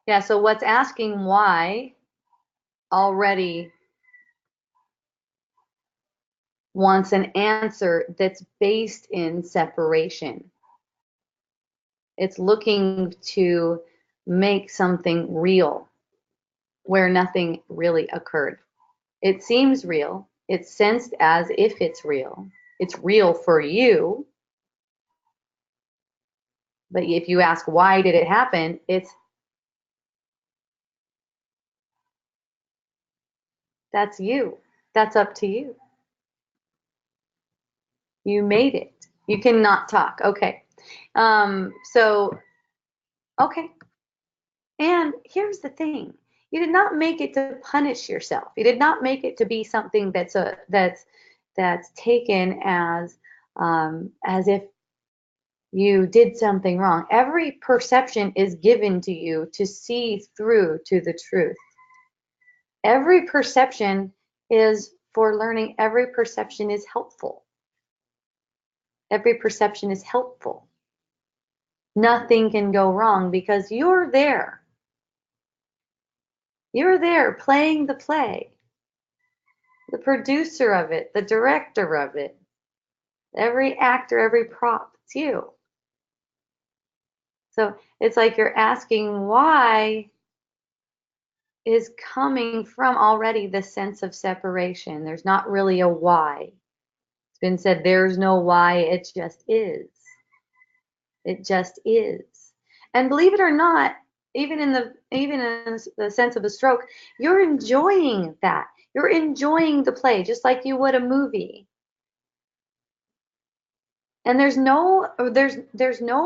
Yeah, so what's asking why already wants an answer that's based in separation. It's looking to make something real where nothing really occurred. It seems real. It's sensed as if it's real. It's real for you. But if you ask why did it happen, that's you. That's up to you. You made it. You cannot talk. Okay. So, okay. And here's the thing. You did not make it to punish yourself. You did not make it to be something that's taken as if you did something wrong. Every perception is given to you to see through to the truth. Every perception is for learning. Every perception is helpful. Every perception is helpful. Nothing can go wrong because you're there. You're there playing the play. The producer of it, the director of it, every actor, every prop, it's you. So it's like you're asking why is coming from already the sense of separation. There's not really a why. It's been said there's no why, it just is. It just is. And believe it or not, even in the sense of a stroke, you're enjoying that. You're enjoying the play just like you would a movie. And there's no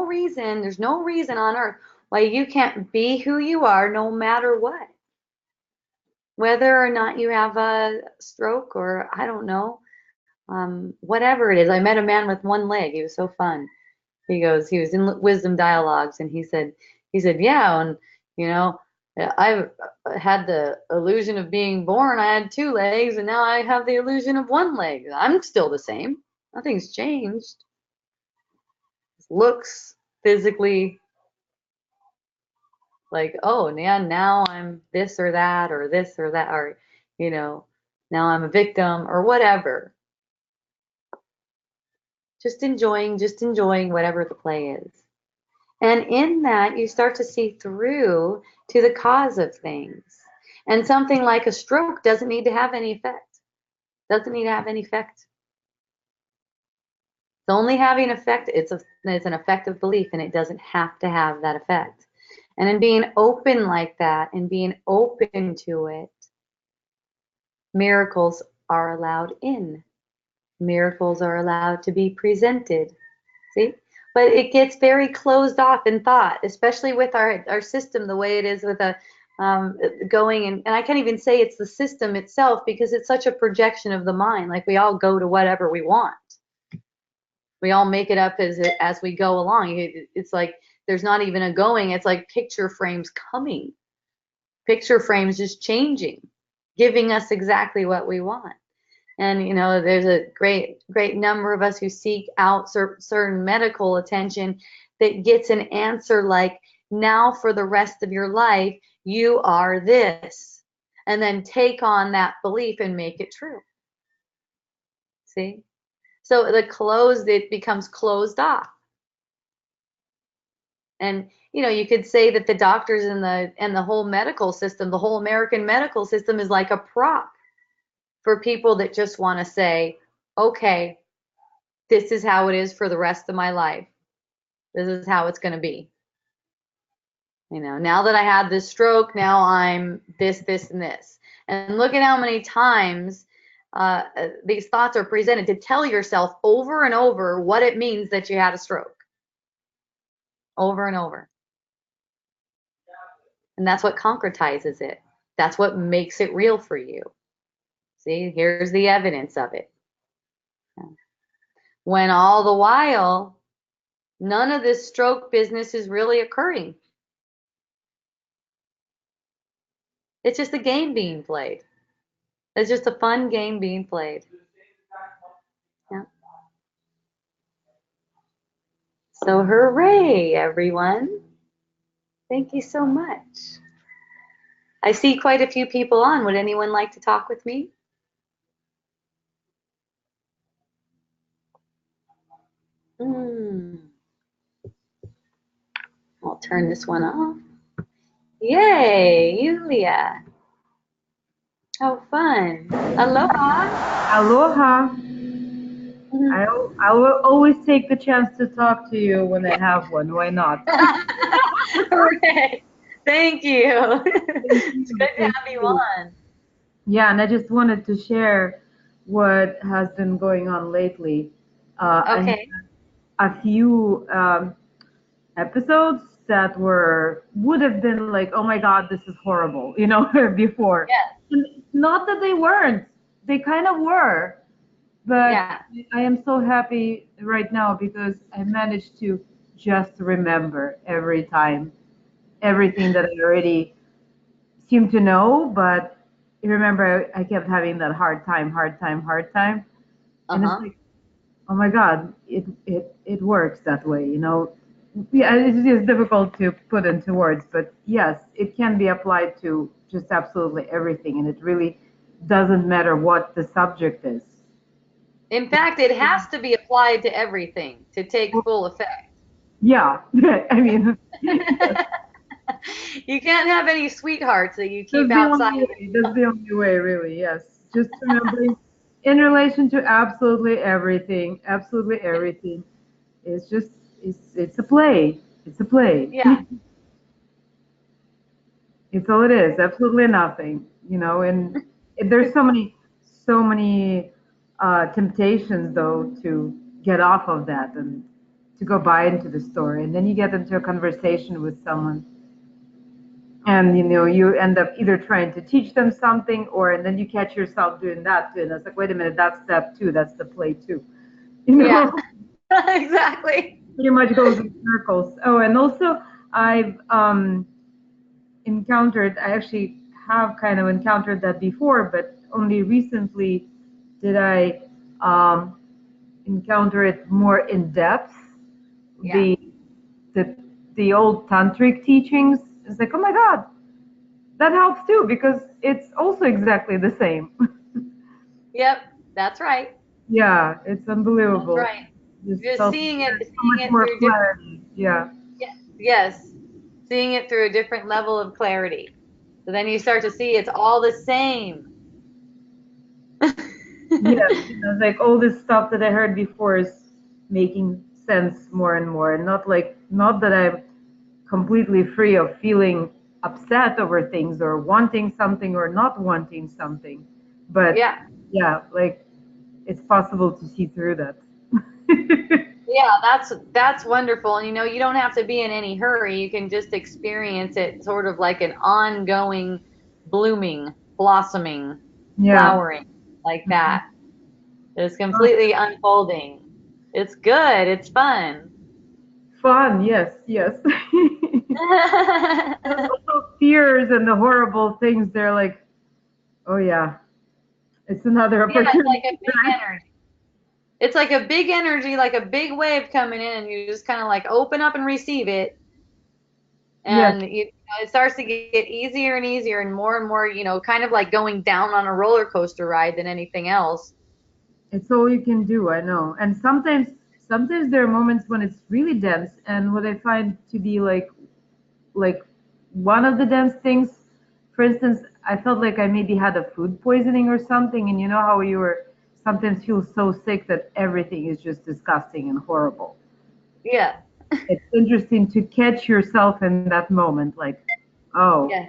reason on earth why you can't be who you are no matter what. Whether or not you have a stroke or I don't know, whatever it is. I met a man with one leg. He was so fun. He was in Wisdom Dialogues, and he said, yeah, and I had the illusion of being born. I had 2 legs, and now I have the illusion of 1 leg. I'm still the same. Nothing's changed. Looks physically like, oh yeah, now I'm this or that or this or that, or now I'm a victim or whatever. Just enjoying whatever the play is. And in that you start to see through to the cause of things. And something like a stroke doesn't need to have any effect. Doesn't need to have any effect. It's only having effect, it's an effect of belief, and it doesn't have to have that effect. And in being open like that and being open to it, miracles are allowed in. Miracles are allowed to be presented. See? But it gets very closed off in thought, especially with our system, the way it is with going, and I can't even say it's the system itself because it's such a projection of the mind. Like we all go to whatever we want. We all make it up as we go along. It's like there's not even a going. It's like picture frames coming. Picture frames just changing, giving us exactly what we want. And there's a great number of us who seek out certain medical attention that gets an answer like, now for the rest of your life, you are this. And then take on that belief and make it true. See? So it becomes closed off. And you could say that the doctors and the whole medical system, the whole American medical system is like a prop for people that just want to say, okay, this is how it is for the rest of my life. This is how it's going to be. Now that I had this stroke, now I'm this, and this. And look at how many times these thoughts are presented to tell yourself over and over what it means that you had a stroke. Over and over. And that's what concretizes it. That's what makes it real for you. See, here's the evidence of it. When all the while, none of this stroke business is really occurring. It's just a game being played. It's just a fun game being played. Yeah. So hooray, everyone. Thank you so much. I see quite a few people on. Would anyone like to talk with me? I'll turn this one off. Yay, Yulia. How fun. Aloha. Aloha. I will always take the chance to talk to you when I have one. Why not? Hooray. Thank you. It's good to have you on. Yeah, and I just wanted to share what has been going on lately. I had Okay. a few episodes that would have been like, oh my God, this is horrible, before. Yes. And not that they weren't, they kind of were, but Yeah. I am so happy right now because I managed to just remember every time everything that I already seemed to know, but remember I kept having that hard time, and it's Uh-huh. like, oh my God, it works that way. Yeah, it's just difficult to put into words, but yes, it can be applied to just absolutely everything, and it really doesn't matter what the subject is. In fact, it has to be applied to everything to take full effect. Yeah, I mean, You can't have any sweethearts that you keep that's the outside only of way. That's the only way, really. Yes, just remembering in relation to absolutely everything. It's just it's a play. It's a play. Yeah. It's all it is. Absolutely nothing. And there's so many temptations though to get off of that and to go buy into the story, and then you get into a conversation with someone, and you end up either trying to teach them something, or and then you catch yourself doing that too, and it's like, wait a minute, that's step two. That's the play too. You Yeah. know. Exactly. Pretty much goes in circles. Oh, and also I've I actually have kind of encountered that before, but only recently did I encounter it more in depth. Yeah. The the the old tantric teachings. It's like, oh my God, that helps too because it's also exactly the same. Yep. That's right. Yeah, it's That's unbelievable. right. Just Just felt seeing it, there's so seeing much it more through different, clarity. Yeah. yes, seeing it through a different level of clarity. So then you start to see it's all the same. Yes, like all this stuff that I heard before is making sense more and more, and not that I'm completely free of feeling upset over things or wanting something or not wanting something, but Yeah. yeah, like it's possible to see through that. Yeah, that's wonderful. And you don't have to be in any hurry. You can just experience it sort of like an ongoing blooming, blossoming, Yeah. flowering like that. It's completely unfolding. It's good. It's fun. Fun, yes, yes. Also fears and the horrible things, they're like, oh yeah, it's another Yeah, it's like opportunity. a big energy. It's like a big energy, like a big wave coming in, and you just kind of like open up and receive it. Yes, And it starts to get easier and easier and more, kind of like going down on a roller coaster ride than anything else. it's all you can do, I know. And sometimes there are moments when it's really dense, and what I find to be like one of the dense things, for instance, I felt like I maybe had a food poisoning or something, and you know how you were sometimes feel so sick that everything is just disgusting and horrible. Yeah. It's interesting to catch yourself in that moment, like, oh. Yeah.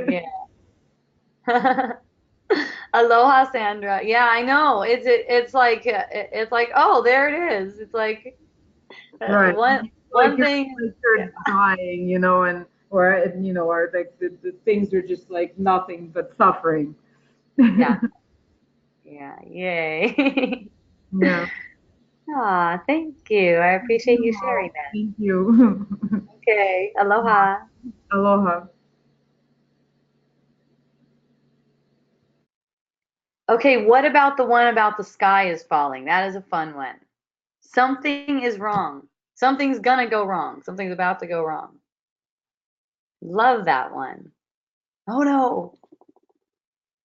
Yeah. Aloha, Sandra. Yeah, I know. It's like, oh, there it is. It's like Right. one Like one you're thing. like you're dying, or like the things are just like nothing but suffering. Yeah. Yeah. Yay. Yeah. Ah, thank you. I appreciate you sharing that. Thank you. Okay. Aloha. Aloha. Okay, what about the one about the sky is falling? That is a fun one. Something is wrong. Something's gonna go wrong. Something's about to go wrong. Love that one. Oh no.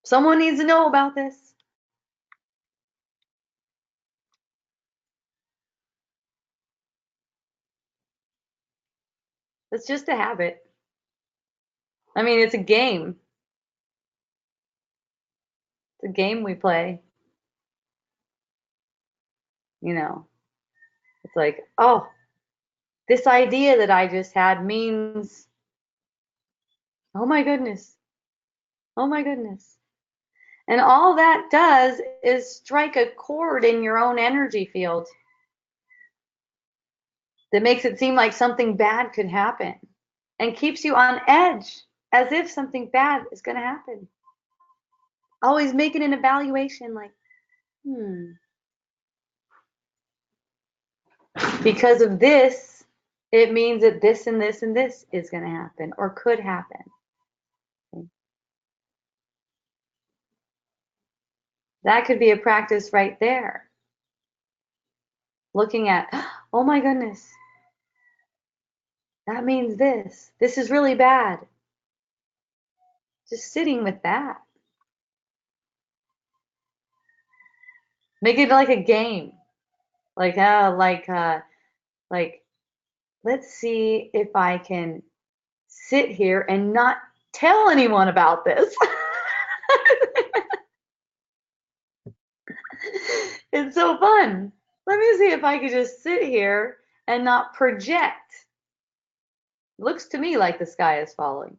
Someone needs to know about this. It's just a habit. I mean, it's a game. It's a game we play. You know, it's like, oh, this idea that I just had means, oh my goodness. Oh my goodness. And all that does is strike a chord in your own energy field that makes it seem like something bad could happen and keeps you on edge as if something bad is going to happen. Always making an evaluation like, because of this, it means that this and this and this is going to happen or could happen. That could be a practice right there. Looking at, oh my goodness, that means this. This is really bad. Just sitting with that. Make it like a game. Like let's see if I can sit here and not tell anyone about this. It's so fun. Let me see if I could just sit here and not project. Looks to me like the sky is falling,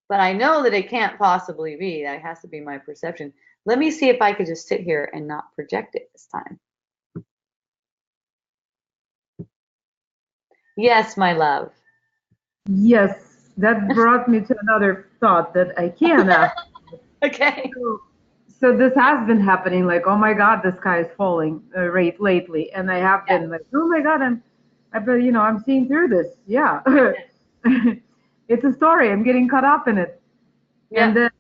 but I know that it can't possibly be. That has to be my perception. Let me see if I could just sit here and not project it this time. Yes, my love. Yes, that brought me to another thought that I can ask. Okay. So this has been happening, like, oh my God, the sky is falling right lately, and I have been like, oh my God, I'm seeing through this. Yeah, it's a story. I'm getting caught up in it, and then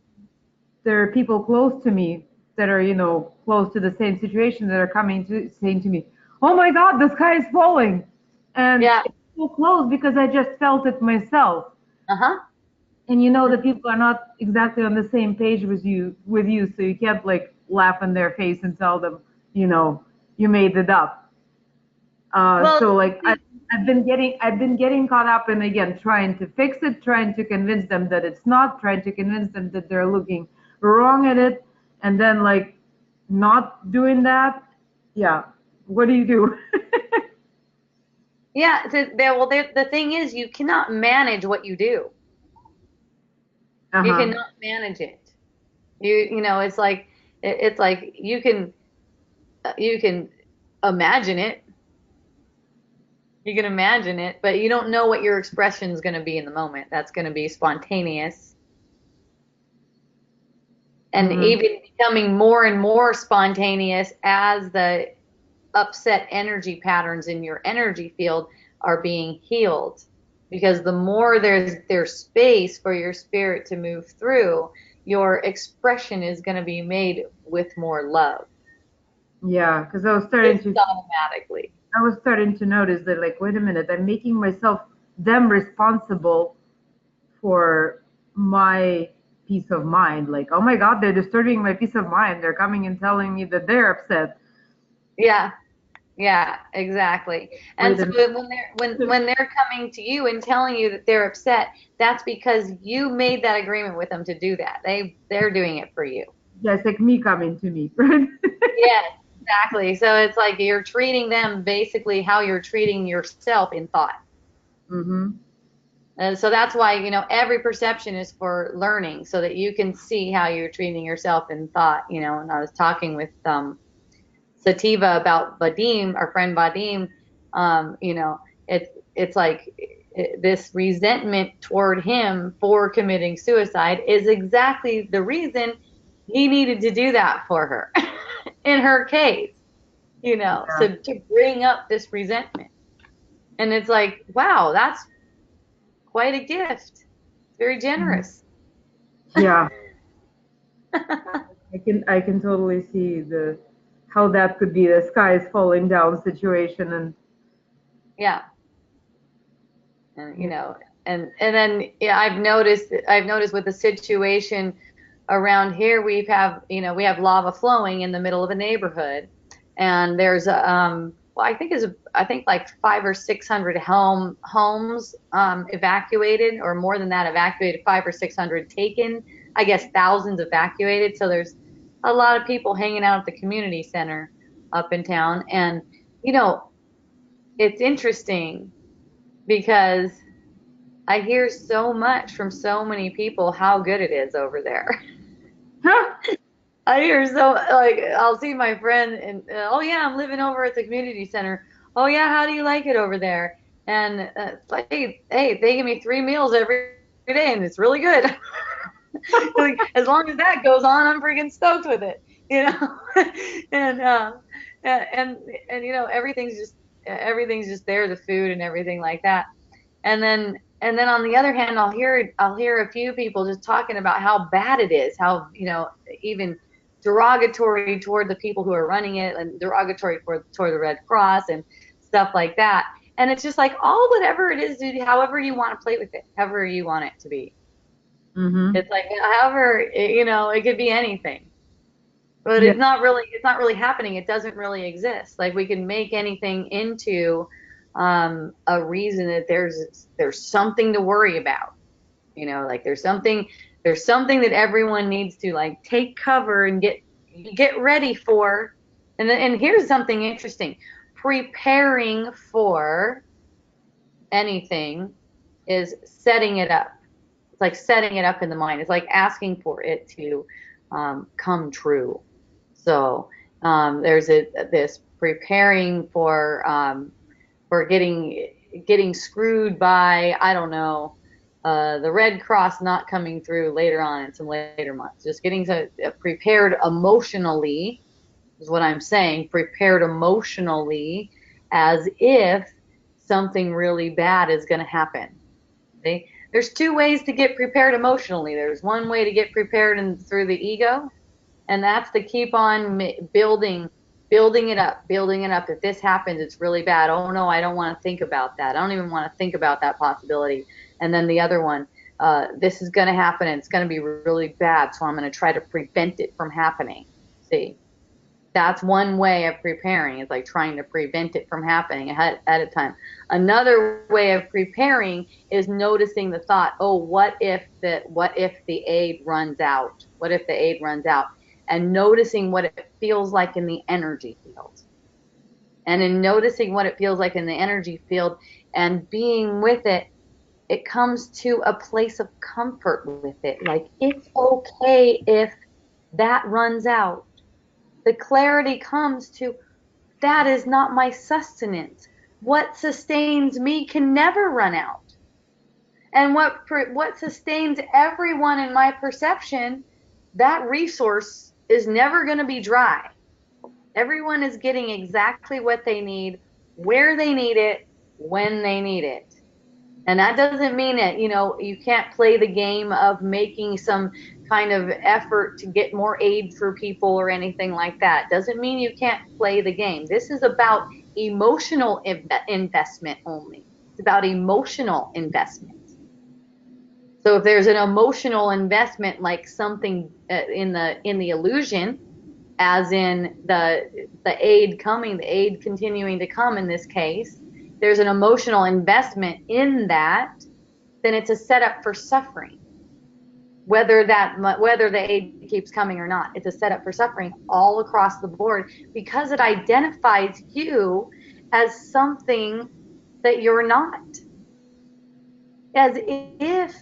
there are people close to me that are, close to the same situation that are saying to me, oh my God, the sky is falling, and it's so close because I just felt it myself. And the people are not exactly on the same page with you, so you can't like laugh in their face and tell them, you made it up. So like I've been getting caught up in, again, trying to fix it, trying to convince them that it's not, trying to convince them that they're looking wrong at it, and then like not doing that. Yeah, what do you do? Yeah, the thing is, you cannot manage what you do. You cannot manage it. It's like you can imagine it. You can imagine it, but you don't know what your expression is going to be in the moment. That's going to be spontaneous. And even becoming more and more spontaneous as the upset energy patterns in your energy field are being healed. Because the more there's space for your spirit to move through, your expression is going to be made with more love. Yeah, because I was starting automatically. I was starting to notice that, like, wait a minute, I'm making them responsible for my peace of mind. Like, oh my God, they're disturbing my peace of mind. They're coming and telling me that they're upset. Yeah, exactly. And so when they're coming to you and telling you that they're upset, that's because you made that agreement with them to do that. They're doing it for you. Yeah, it's like me coming to me, right? Yes, exactly. So it's like you're treating them basically how you're treating yourself in thought. And so that's why, every perception is for learning, so that you can see how you're treating yourself in thought. And I was talking with Sativa about Vadim, our friend Vadim. It's like this resentment toward him for committing suicide is exactly the reason he needed to do that for her in her case, so to bring up this resentment. And it's like, wow, that's quite a gift. Very generous. Yeah. I can totally see how that could be the sky is falling down situation. And yeah. And and then I've noticed with the situation around here, we have lava flowing in the middle of a neighborhood, and there's I think like 500 or 600 homes evacuated, or more than that evacuated, 500 or 600 taken, I guess thousands evacuated. So there's a lot of people hanging out at the community center up in town. And it's interesting because I hear so much from so many people how good it is over there. I hear so like I'll see my friend and oh yeah, I'm living over at the community center. Oh yeah, how do you like it over there? And it's like, hey, they give me 3 meals every day, and it's really good. Like, as long as that goes on, I'm freaking stoked with it, you know. and and you know, everything's just there, the food and everything like that. And then on the other hand, I'll hear a few people just talking about how bad it is, how, you know, even derogatory toward the people who are running it, and derogatory toward the Red Cross and stuff like that. And it's just like, all whatever it is, dude, however you want to play with it, however you want it to be. Mm-hmm. It's like, however, you know, it could be anything. But Yeah. it's not really happening. It doesn't really exist. Like, we can make anything into a reason that there's something to worry about. You know, like there's something that everyone needs to like take cover and get ready for. And here's something interesting. Preparing for anything is setting it up. It's like setting it up in the mind. It's like asking for it to come true. So there's this preparing for getting screwed by, I don't know, the Red Cross not coming through later on in some later months. Just getting prepared emotionally is what I'm saying. Prepared emotionally, as if something really bad is going to happen. See? There's two ways to get prepared emotionally. There's one way to get prepared through the ego, and that's to keep on building it up, building it up. If this happens, it's really bad. Oh no, I don't want to think about that. I don't even want to think about that possibility. And then the other one, this is going to happen and it's going to be really bad, so I'm going to try to prevent it from happening. See, that's one way of preparing. It's like trying to prevent it from happening ahead of time. Another way of preparing is noticing the thought, oh, what if the aid runs out? What if the aid runs out? And noticing what it feels like in the energy field. And in noticing what it feels like in the energy field and being with it, it comes to a place of comfort with it. Like, it's okay if that runs out. The clarity comes to, that is not my sustenance. What sustains me can never run out. And what sustains everyone in my perception, that resource is never going to be dry. Everyone is getting exactly what they need, where they need it, when they need it. And that doesn't mean that, you know, you can't play the game of making some kind of effort to get more aid for people or anything like that. Doesn't mean you can't play the game. This is about emotional investment only. It's about emotional investment. So if there's an emotional investment, like something in the illusion, as in the aid coming, the aid continuing to come in this case, there's an emotional investment in that, then it's a setup for suffering. Whether the aid keeps coming or not, it's a setup for suffering all across the board, because it identifies you as something that you're not. As if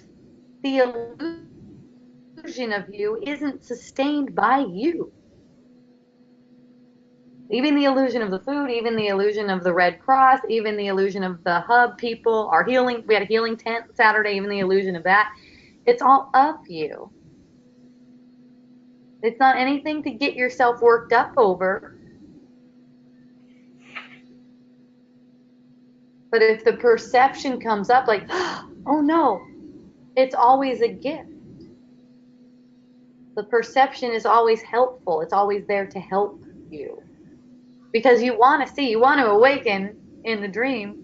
the illusion of you isn't sustained by you. Even the illusion of the food, even the illusion of the Red Cross, even the illusion of the hub people, we had a healing tent Saturday, even the illusion of that, it's all of you. It's not anything to get yourself worked up over. But if the perception comes up like, oh no, it's always a gift. The perception is always helpful. It's always there to help you. Because you want to awaken in the dream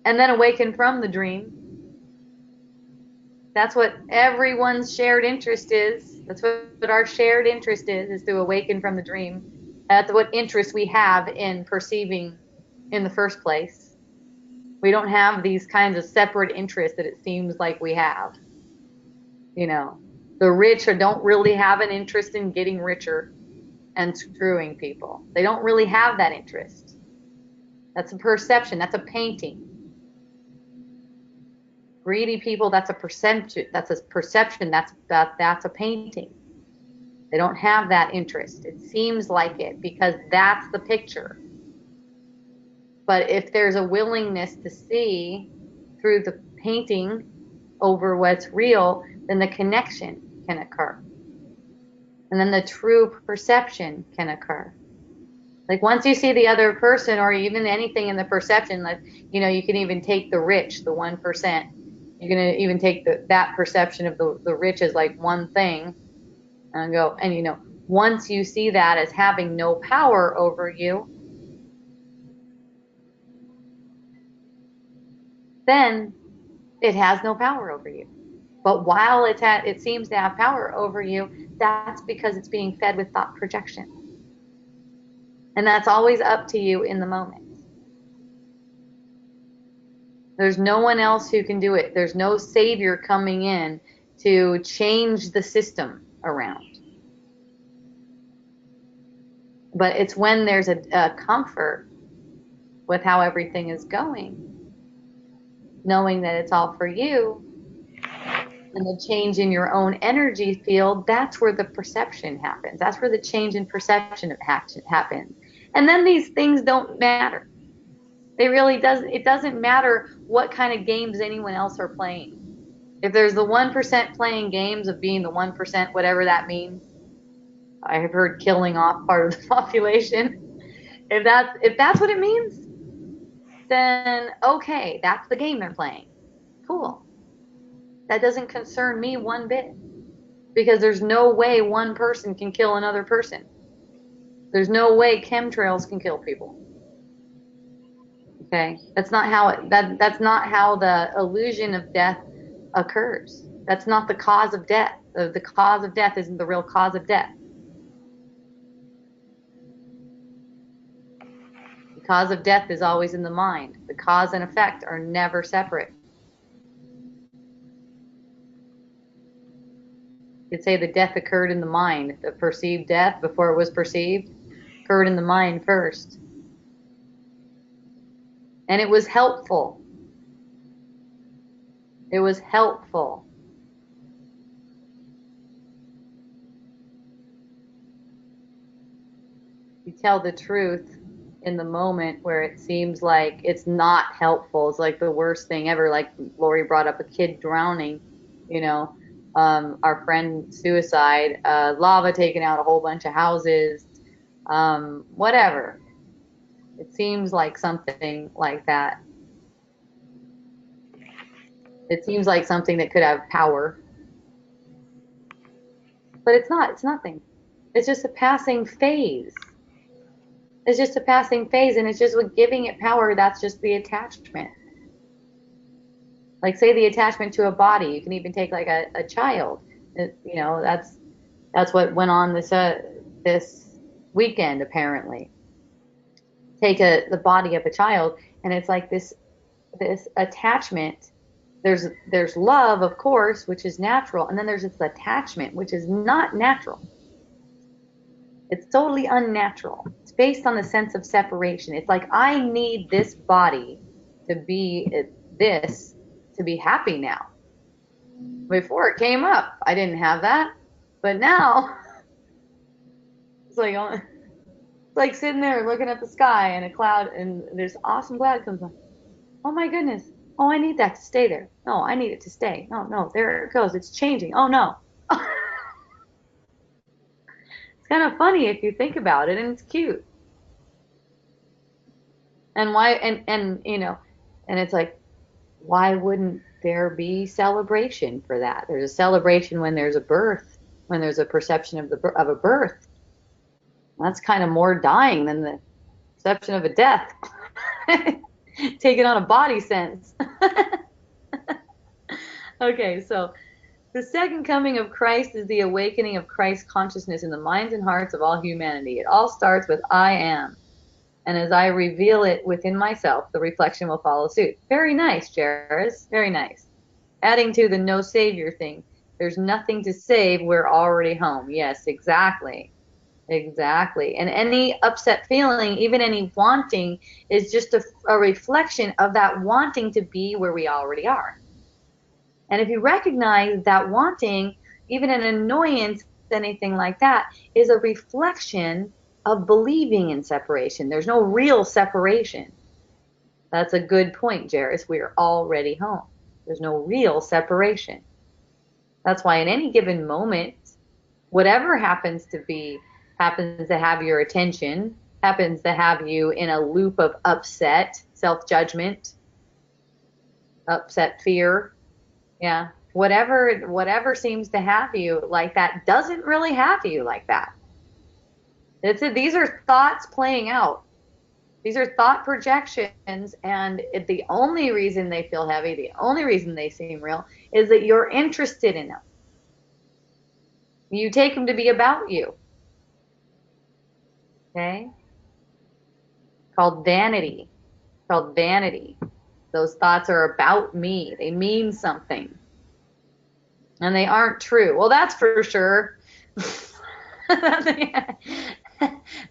and then awaken from the dream. That's what everyone's shared interest is. That's what our shared interest is to awaken from the dream. That's what interest we have in perceiving in the first place. We don't have these kinds of separate interests that it seems like we have. You know, the rich don't really have an interest in getting richer and screwing people. They don't really have that interest. That's a perception. That's a painting. Greedy people, that's a perception. That's a painting. They don't have that interest. It seems like it because that's the picture. But if there's a willingness to see through the painting over what's real, then the connection can occur. And then the true perception can occur. Like once you see the other person, or even anything in the perception, like, you know, you can even take the rich, the 1%. You're going to even take that perception of the rich as like one thing and go, and you know, once you see that as having no power over you, then it has no power over you. But while it seems to have power over you, that's because it's being fed with thought projection. And that's always up to you in the moment. There's no one else who can do it. There's no savior coming in to change the system around. But it's when there's a comfort with how everything is going, knowing that it's all for you, and the change in your own energy field, that's where the perception happens. That's where the change in perception happens. And then these things don't matter. It doesn't matter what kind of games anyone else are playing. If there's the 1% playing games of being the 1%, whatever that means, I have heard killing off part of the population. If that's what it means, then okay, that's the game they're playing. Cool. That doesn't concern me one bit, because there's no way one person can kill another person. There's no way chemtrails can kill people. Okay, that's not how that's not how the illusion of death occurs. That's not the cause of death. The cause of death isn't the real cause of death. The cause of death is always in the mind. The cause and effect are never separate. You could say the death occurred in the mind. The perceived death, before it was perceived, occurred in the mind first. And it was helpful. It was helpful. You tell the truth in the moment where it seems like it's not helpful. It's like the worst thing ever. Like Lori brought up a kid drowning, you know, our friend suicide, lava taking out a whole bunch of houses, whatever. It seems like something like that. It seems like something that could have power. But it's not. It's nothing. It's just a passing phase. It's just a passing phase, and it's just with giving it power, that's just the attachment. Like say the attachment to a body. You can even take like a child. You know, that's what went on this weekend apparently. Take the body of a child, and it's like this attachment. There's love, of course, which is natural, and then there's this attachment, which is not natural. It's totally unnatural. It's based on the sense of separation. It's like, I need this body to be this, to be happy now. Before it came up, I didn't have that, but now it's like sitting there looking at the sky and a cloud, and there's awesome cloud comes on. Oh my goodness. Oh, I need that to stay there. No, I need it to stay. No, there it goes. It's changing. Oh no. It's kind of funny if you think about it, and it's cute. And why, and you know, and it's like, why wouldn't there be celebration for that? There's a celebration when there's a birth, when there's a perception of a birth. That's kind of more dying than the perception of a death. Taken on a body sense. Okay, so the second coming of Christ is the awakening of Christ consciousness in the minds and hearts of all humanity. It all starts with I am. And as I reveal it within myself, the reflection will follow suit. Very nice, Jairus. Very nice. Adding to the no savior thing. There's nothing to save. We're already home. Yes, exactly. Exactly. And any upset feeling, even any wanting, is just a reflection of that wanting to be where we already are. And if you recognize that wanting, even an annoyance anything like that, is a reflection of believing in separation. There's no real separation. That's a good point, Jairus. We are already home. There's no real separation. That's why in any given moment, whatever happens to have your attention, happens to have you in a loop of upset, self-judgment, upset fear, yeah, whatever seems to have you like that doesn't really have you like that. These are thoughts playing out. These are thought projections, and the only reason they feel heavy, the only reason they seem real, is that you're interested in them. You take them to be about you. Okay? Called vanity. Called vanity. Those thoughts are about me. They mean something. And they aren't true. Well, that's for sure.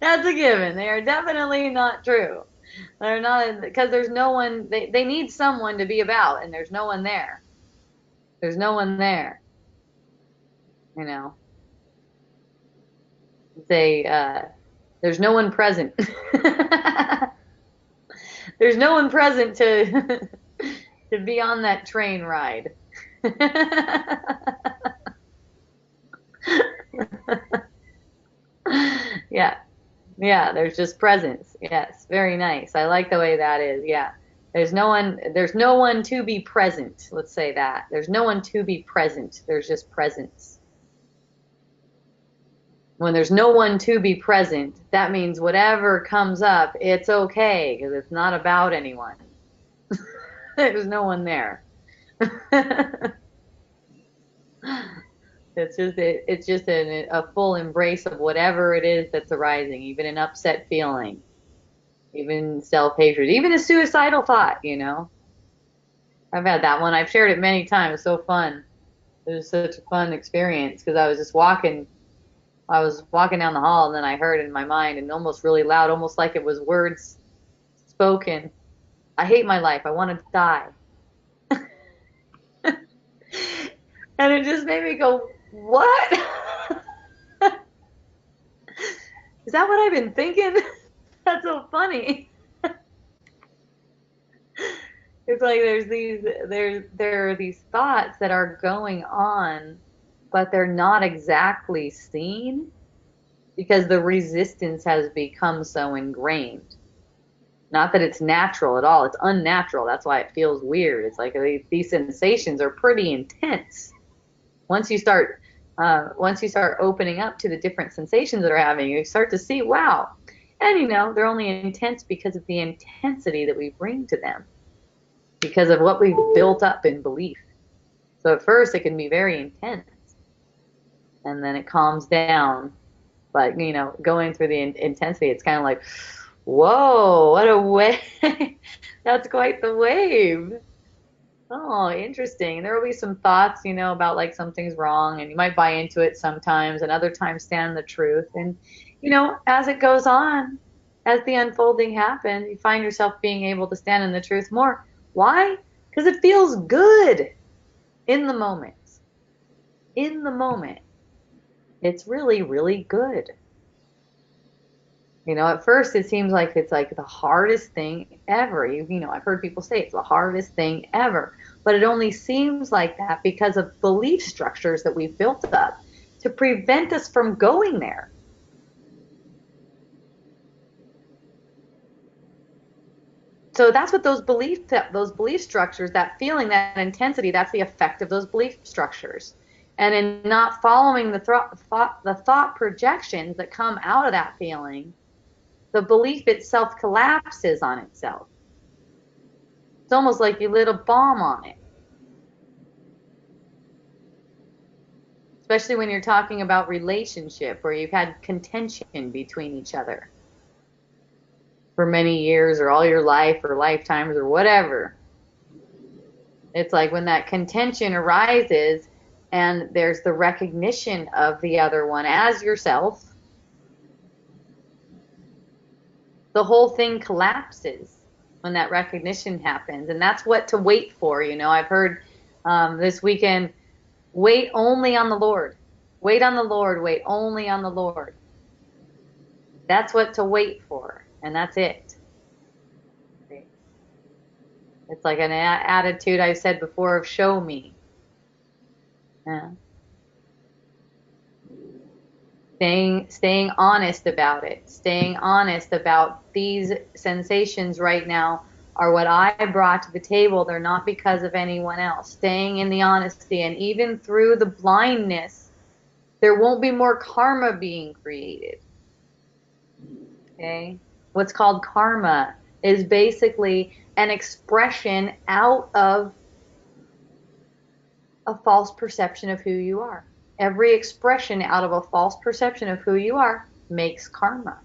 That's a given. They are definitely not true. They're not, because there's no one, they need someone to be about, and there's no one there. There's no one there. You know. There's no one present. There's no one present to be on that train ride. Yeah, there's just presence. Yes, very nice. I like the way that is. Yeah. There's no one to be present. Let's say that. There's no one to be present. There's just presence. When there's no one to be present, that means whatever comes up, it's okay, because it's not about anyone. There's no one there. It's just a full embrace of whatever it is that's arising, even an upset feeling, even self-hatred, even a suicidal thought, you know. I've had that one. I've shared it many times. So fun. It was such a fun experience, because I was walking down the hall, and then I heard in my mind, and almost really loud, almost like it was words spoken, I hate my life. I want to die. And it just made me go, what? Is that what I've been thinking? That's so funny. It's like there are these thoughts that are going on, but they're not exactly seen, because the resistance has become so ingrained. Not that it's natural at all. It's unnatural. That's why it feels weird. It's like these sensations are pretty intense. Once you start opening up to the different sensations that are having, you start to see, wow. And you know, they're only intense because of the intensity that we bring to them, because of what we've built up in belief. So at first it can be very intense, and then it calms down. But, you know, going through the intensity, it's kind of like, whoa, what a wave. That's quite the wave. Oh, interesting. There will be some thoughts, you know, about like something's wrong, and you might buy into it sometimes, and other times stand the truth. And, you know, as it goes on, as the unfolding happens, you find yourself being able to stand in the truth more. Why? Because it feels good in the moment. In the moment. It's really, really good. You know, at first it seems like it's like the hardest thing ever. You know, I've heard people say it's the hardest thing ever. But it only seems like that because of belief structures that we've built up to prevent us from going there. So that's what those belief structures, that feeling, that intensity, that's the effect of those belief structures. And in not following the thought projections that come out of that feeling, the belief itself collapses on itself. It's almost like you lit a bomb on it. Especially when you're talking about relationship, where you've had contention between each other for many years, or all your life, or lifetimes, or whatever. It's like when that contention arises, and there's the recognition of the other one as yourself, the whole thing collapses when that recognition happens. And that's what to wait for. You know, I've heard this weekend, wait only on the Lord. Wait on the Lord. Wait only on the Lord. That's what to wait for, and that's it. It's like an attitude I've said before of show me. Yeah. Staying honest about it. Staying honest about these sensations right now are what I brought to the table. They're not because of anyone else. Staying in the honesty, and even through the blindness, there won't be more karma being created. Okay? What's called karma is basically an expression out of a false perception of who you are. Every expression out of a false perception of who you are makes karma.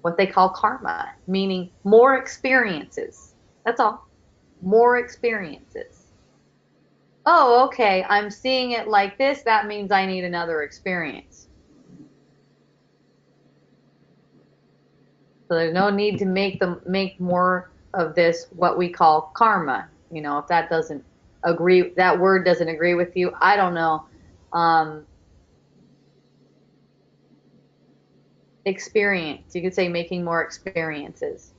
What they call karma, meaning more experiences. That's all. More experiences. Oh, okay, I'm seeing it like this. That means I need another experience. So there's no need to make more of this what we call karma. You know, if that doesn't agree, that word doesn't agree with you, I don't know. Experience. You could say making more experiences.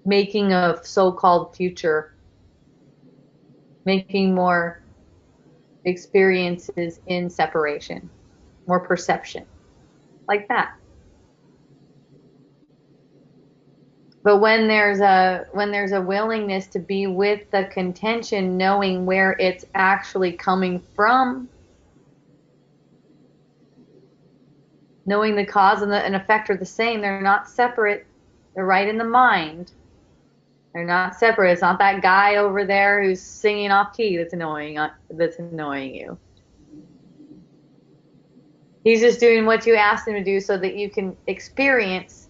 Making a so-called future. Making more experiences in separation. More perception. Like that. But when there's a willingness to be with the contention, knowing where it's actually coming from, knowing the cause and the effect are the same, they're not separate. They're right in the mind. They're not separate. It's not that guy over there who's singing off key that's annoying you. He's just doing what you asked him to do so that you can experience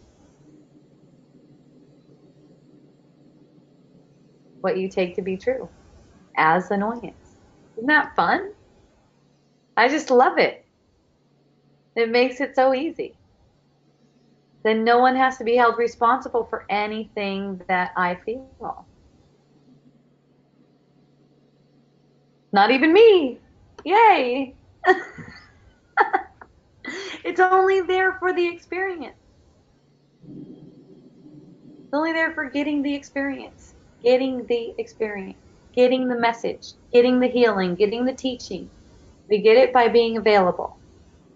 what you take to be true as annoyance. Isn't that fun? I just love it. It makes it so easy. Then no one has to be held responsible for anything that I feel. Not even me. Yay. It's only there for the experience. It's only there for getting the experience. Getting the experience. Getting the message. Getting the healing. Getting the teaching. We get it by being available.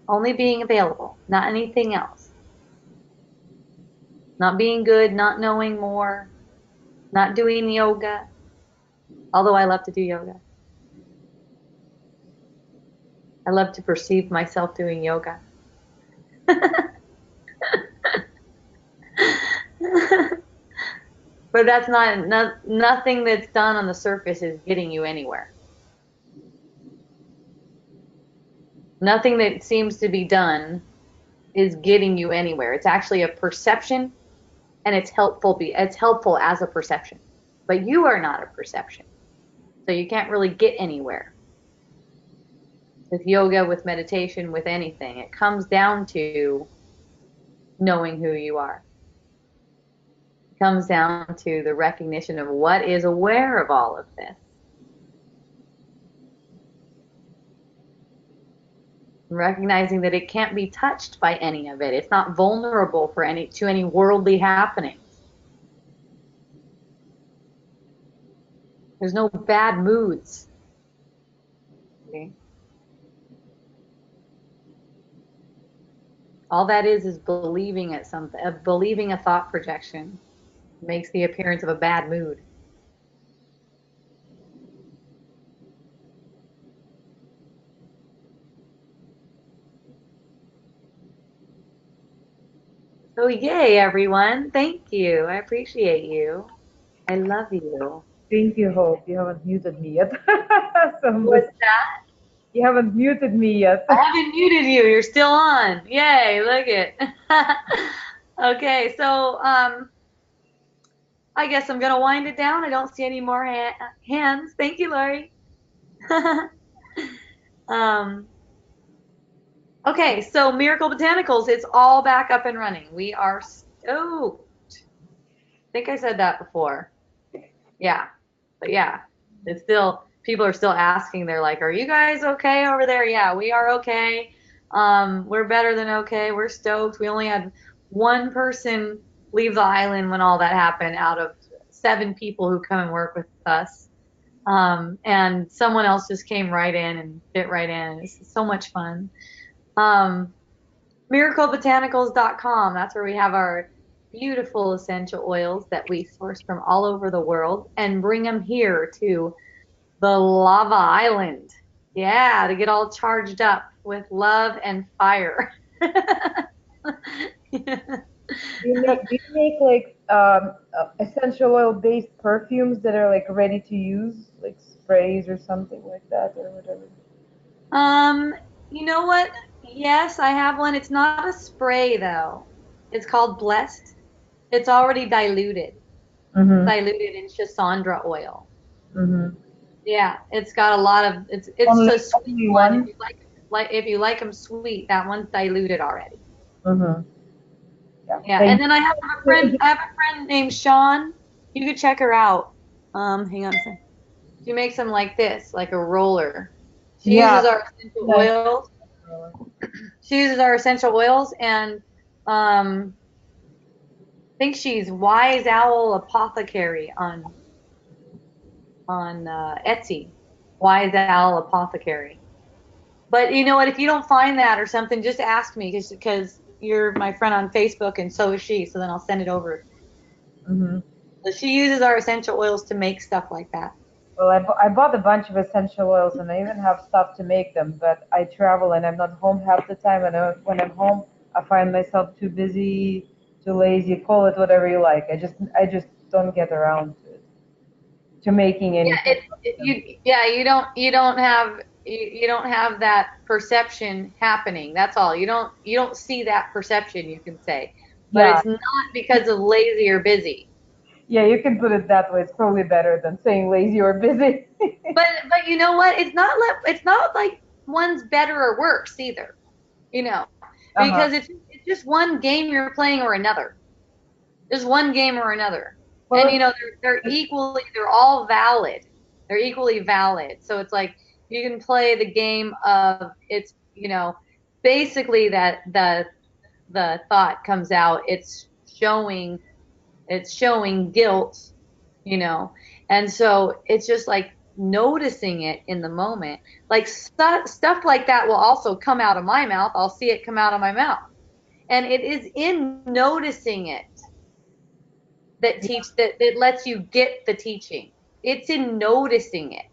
Only being available. Not anything else. Not being good. Not knowing more. Not doing yoga. Although I love to do yoga. I love to perceive myself doing yoga. But that's nothing that's done on the surface is getting you anywhere. Nothing that seems to be done is getting you anywhere. It's actually a perception, and it's helpful. It's helpful as a perception, but you are not a perception, so you can't really get anywhere. With yoga, with meditation, with anything, it comes down to knowing who you are. It comes down to the recognition of what is aware of all of this. Recognizing that it can't be touched by any of it. It's not vulnerable to any worldly happenings. There's no bad moods. Okay? All that is believing at something, believing a thought projection makes the appearance of a bad mood. So yay, everyone. Thank you. I appreciate you. I love you. Thank you, Hope. You haven't muted me yet. What's that? You haven't muted me yet. I haven't muted you. You're still on. Yay, look it. Okay, so I guess I'm going to wind it down. I don't see any more hands. Thank you, Lori. Okay, so Miracle Botanicals, it's all back up and running. We are stoked. I think I said that before. Yeah, but yeah, It's still, people are still asking. They're like, "Are you guys okay over there?" Yeah, we are okay. We're better than okay. We're stoked. We only had one person leave the island when all that happened out of 7 people who come and work with us. And someone else just came right in and fit right in. It's so much fun. Um, miraclebotanicals.com. That's where we have our beautiful essential oils that we source from all over the world and bring them here to the Lava Island. Yeah, to get all charged up with love and fire. Do you make like essential oil based perfumes that are like ready to use, like sprays or something like that or whatever? Um, you know what? Yes, I have one. It's not a spray though. It's called Blessed. It's already diluted. Mm-hmm. Diluted in Schisandra oil. Mm-hmm. Yeah, it's got a lot of it's Only, a sweet only one. If one? you if you like them sweet, that one's diluted already. Mm-hmm. Yeah. Yeah, and Thank then I have a friend named Sean. You could check her out. Hang on a second. She makes them like this, like a roller. She Yeah. uses our essential Nice. oils. She uses our essential oils, and I think she's Wise Owl Apothecary on Etsy. Wise Owl Apothecary. But you know what? If you don't find that or something, just ask me because you're my friend on Facebook and so is she. So then I'll send it over. Mm-hmm. So she uses our essential oils to make stuff like that. Well, I bought a bunch of essential oils and I even have stuff to make them, but I travel and I'm not home half the time. And when I'm home, I find myself too busy, too lazy, call it whatever you like. I just don't get around to making Yeah, anything. you don't have that perception happening. That's all. You don't see that perception, you can say. But Yeah, it's not because of lazy or busy. yeah, you can put it that way. It's probably better than saying lazy or busy. But you know what? It's not like one's better or worse either. You know, Uh-huh. because it's just one game you're playing or another. Just one game or another. Well, And you know, they're all valid. They're equally valid. So it's like you can play the game of it's, you know, basically that the thought comes out, it's showing guilt, you know. And so it's just like noticing it in the moment. Like stuff like that will also come out of my mouth. I'll see it come out of my mouth. And it is in noticing it that lets you get the teaching. It's in noticing it.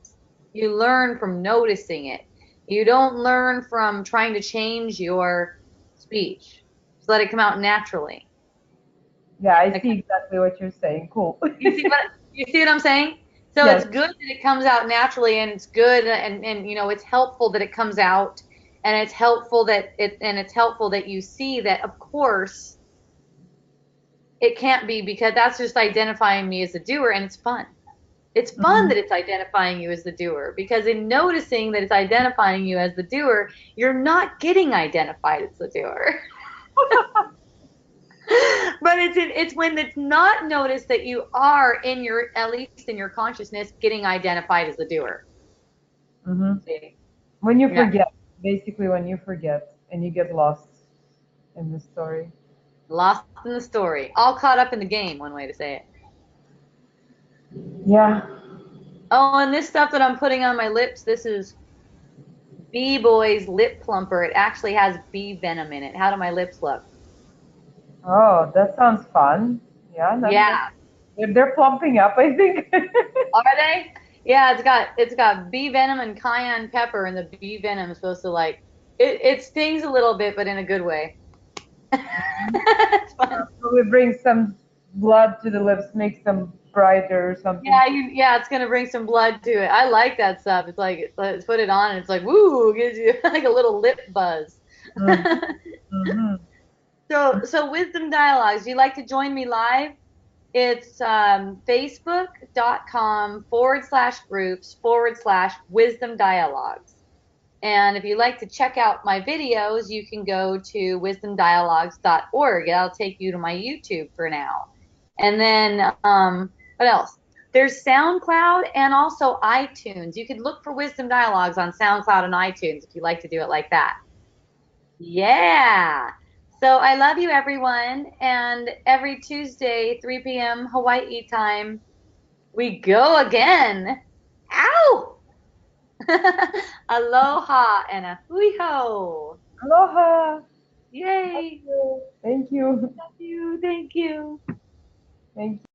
You learn from noticing it. You don't learn from trying to change your speech. Just let it come out naturally. yeah, I Like, see exactly what you're saying. Cool. you see what I'm saying? So Yes. it's good that it comes out naturally, and it's good and you know it's helpful that it comes out, and it's helpful that you see that of course it can't be, because that's just identifying me as a doer, and it's fun. It's fun Mhm. that it's identifying you as the doer, because in noticing that it's identifying you as the doer, you're not getting identified as the doer. But it's when it's not noticed that you are at least in your consciousness, getting identified as the doer. Mhm. See? When you Yeah. forget, basically when you forget and you get lost in the story. Lost in the story. All caught up in the game, one way to say it. Yeah. Oh, and this stuff that I'm putting on my lips, this is Bee Boy's Lip Plumper. It actually has bee venom in it. How do my lips look? Oh, that sounds fun. Yeah, Yeah. they're plumping up, I think. Are they? Yeah, it's got bee venom and cayenne pepper, and the bee venom is supposed to like it stings a little bit, but in a good way. It's fun. Probably bring some blood to the lips, makes them brighter or something. Yeah, it's gonna bring some blood to it. I like that stuff. It's like let's put it on, and it's like woo, gives you like a little lip buzz. Mm-hmm. So Wisdom Dialogues. You like to join me live? It's facebook.com/groups/Wisdom Dialogues. And if you'd like to check out my videos, you can go to wisdomdialogues.org. That'll take you to my YouTube for now. And then, what else? There's SoundCloud and also iTunes. You could look for Wisdom Dialogues on SoundCloud and iTunes if you like to do it like that. Yeah. So I love you, everyone. And every Tuesday, 3 p.m. Hawaii time, we go again. Ow! Aloha and a hui ho. Aloha. Yay. Thank you. Thank you. Thank you. Thank you.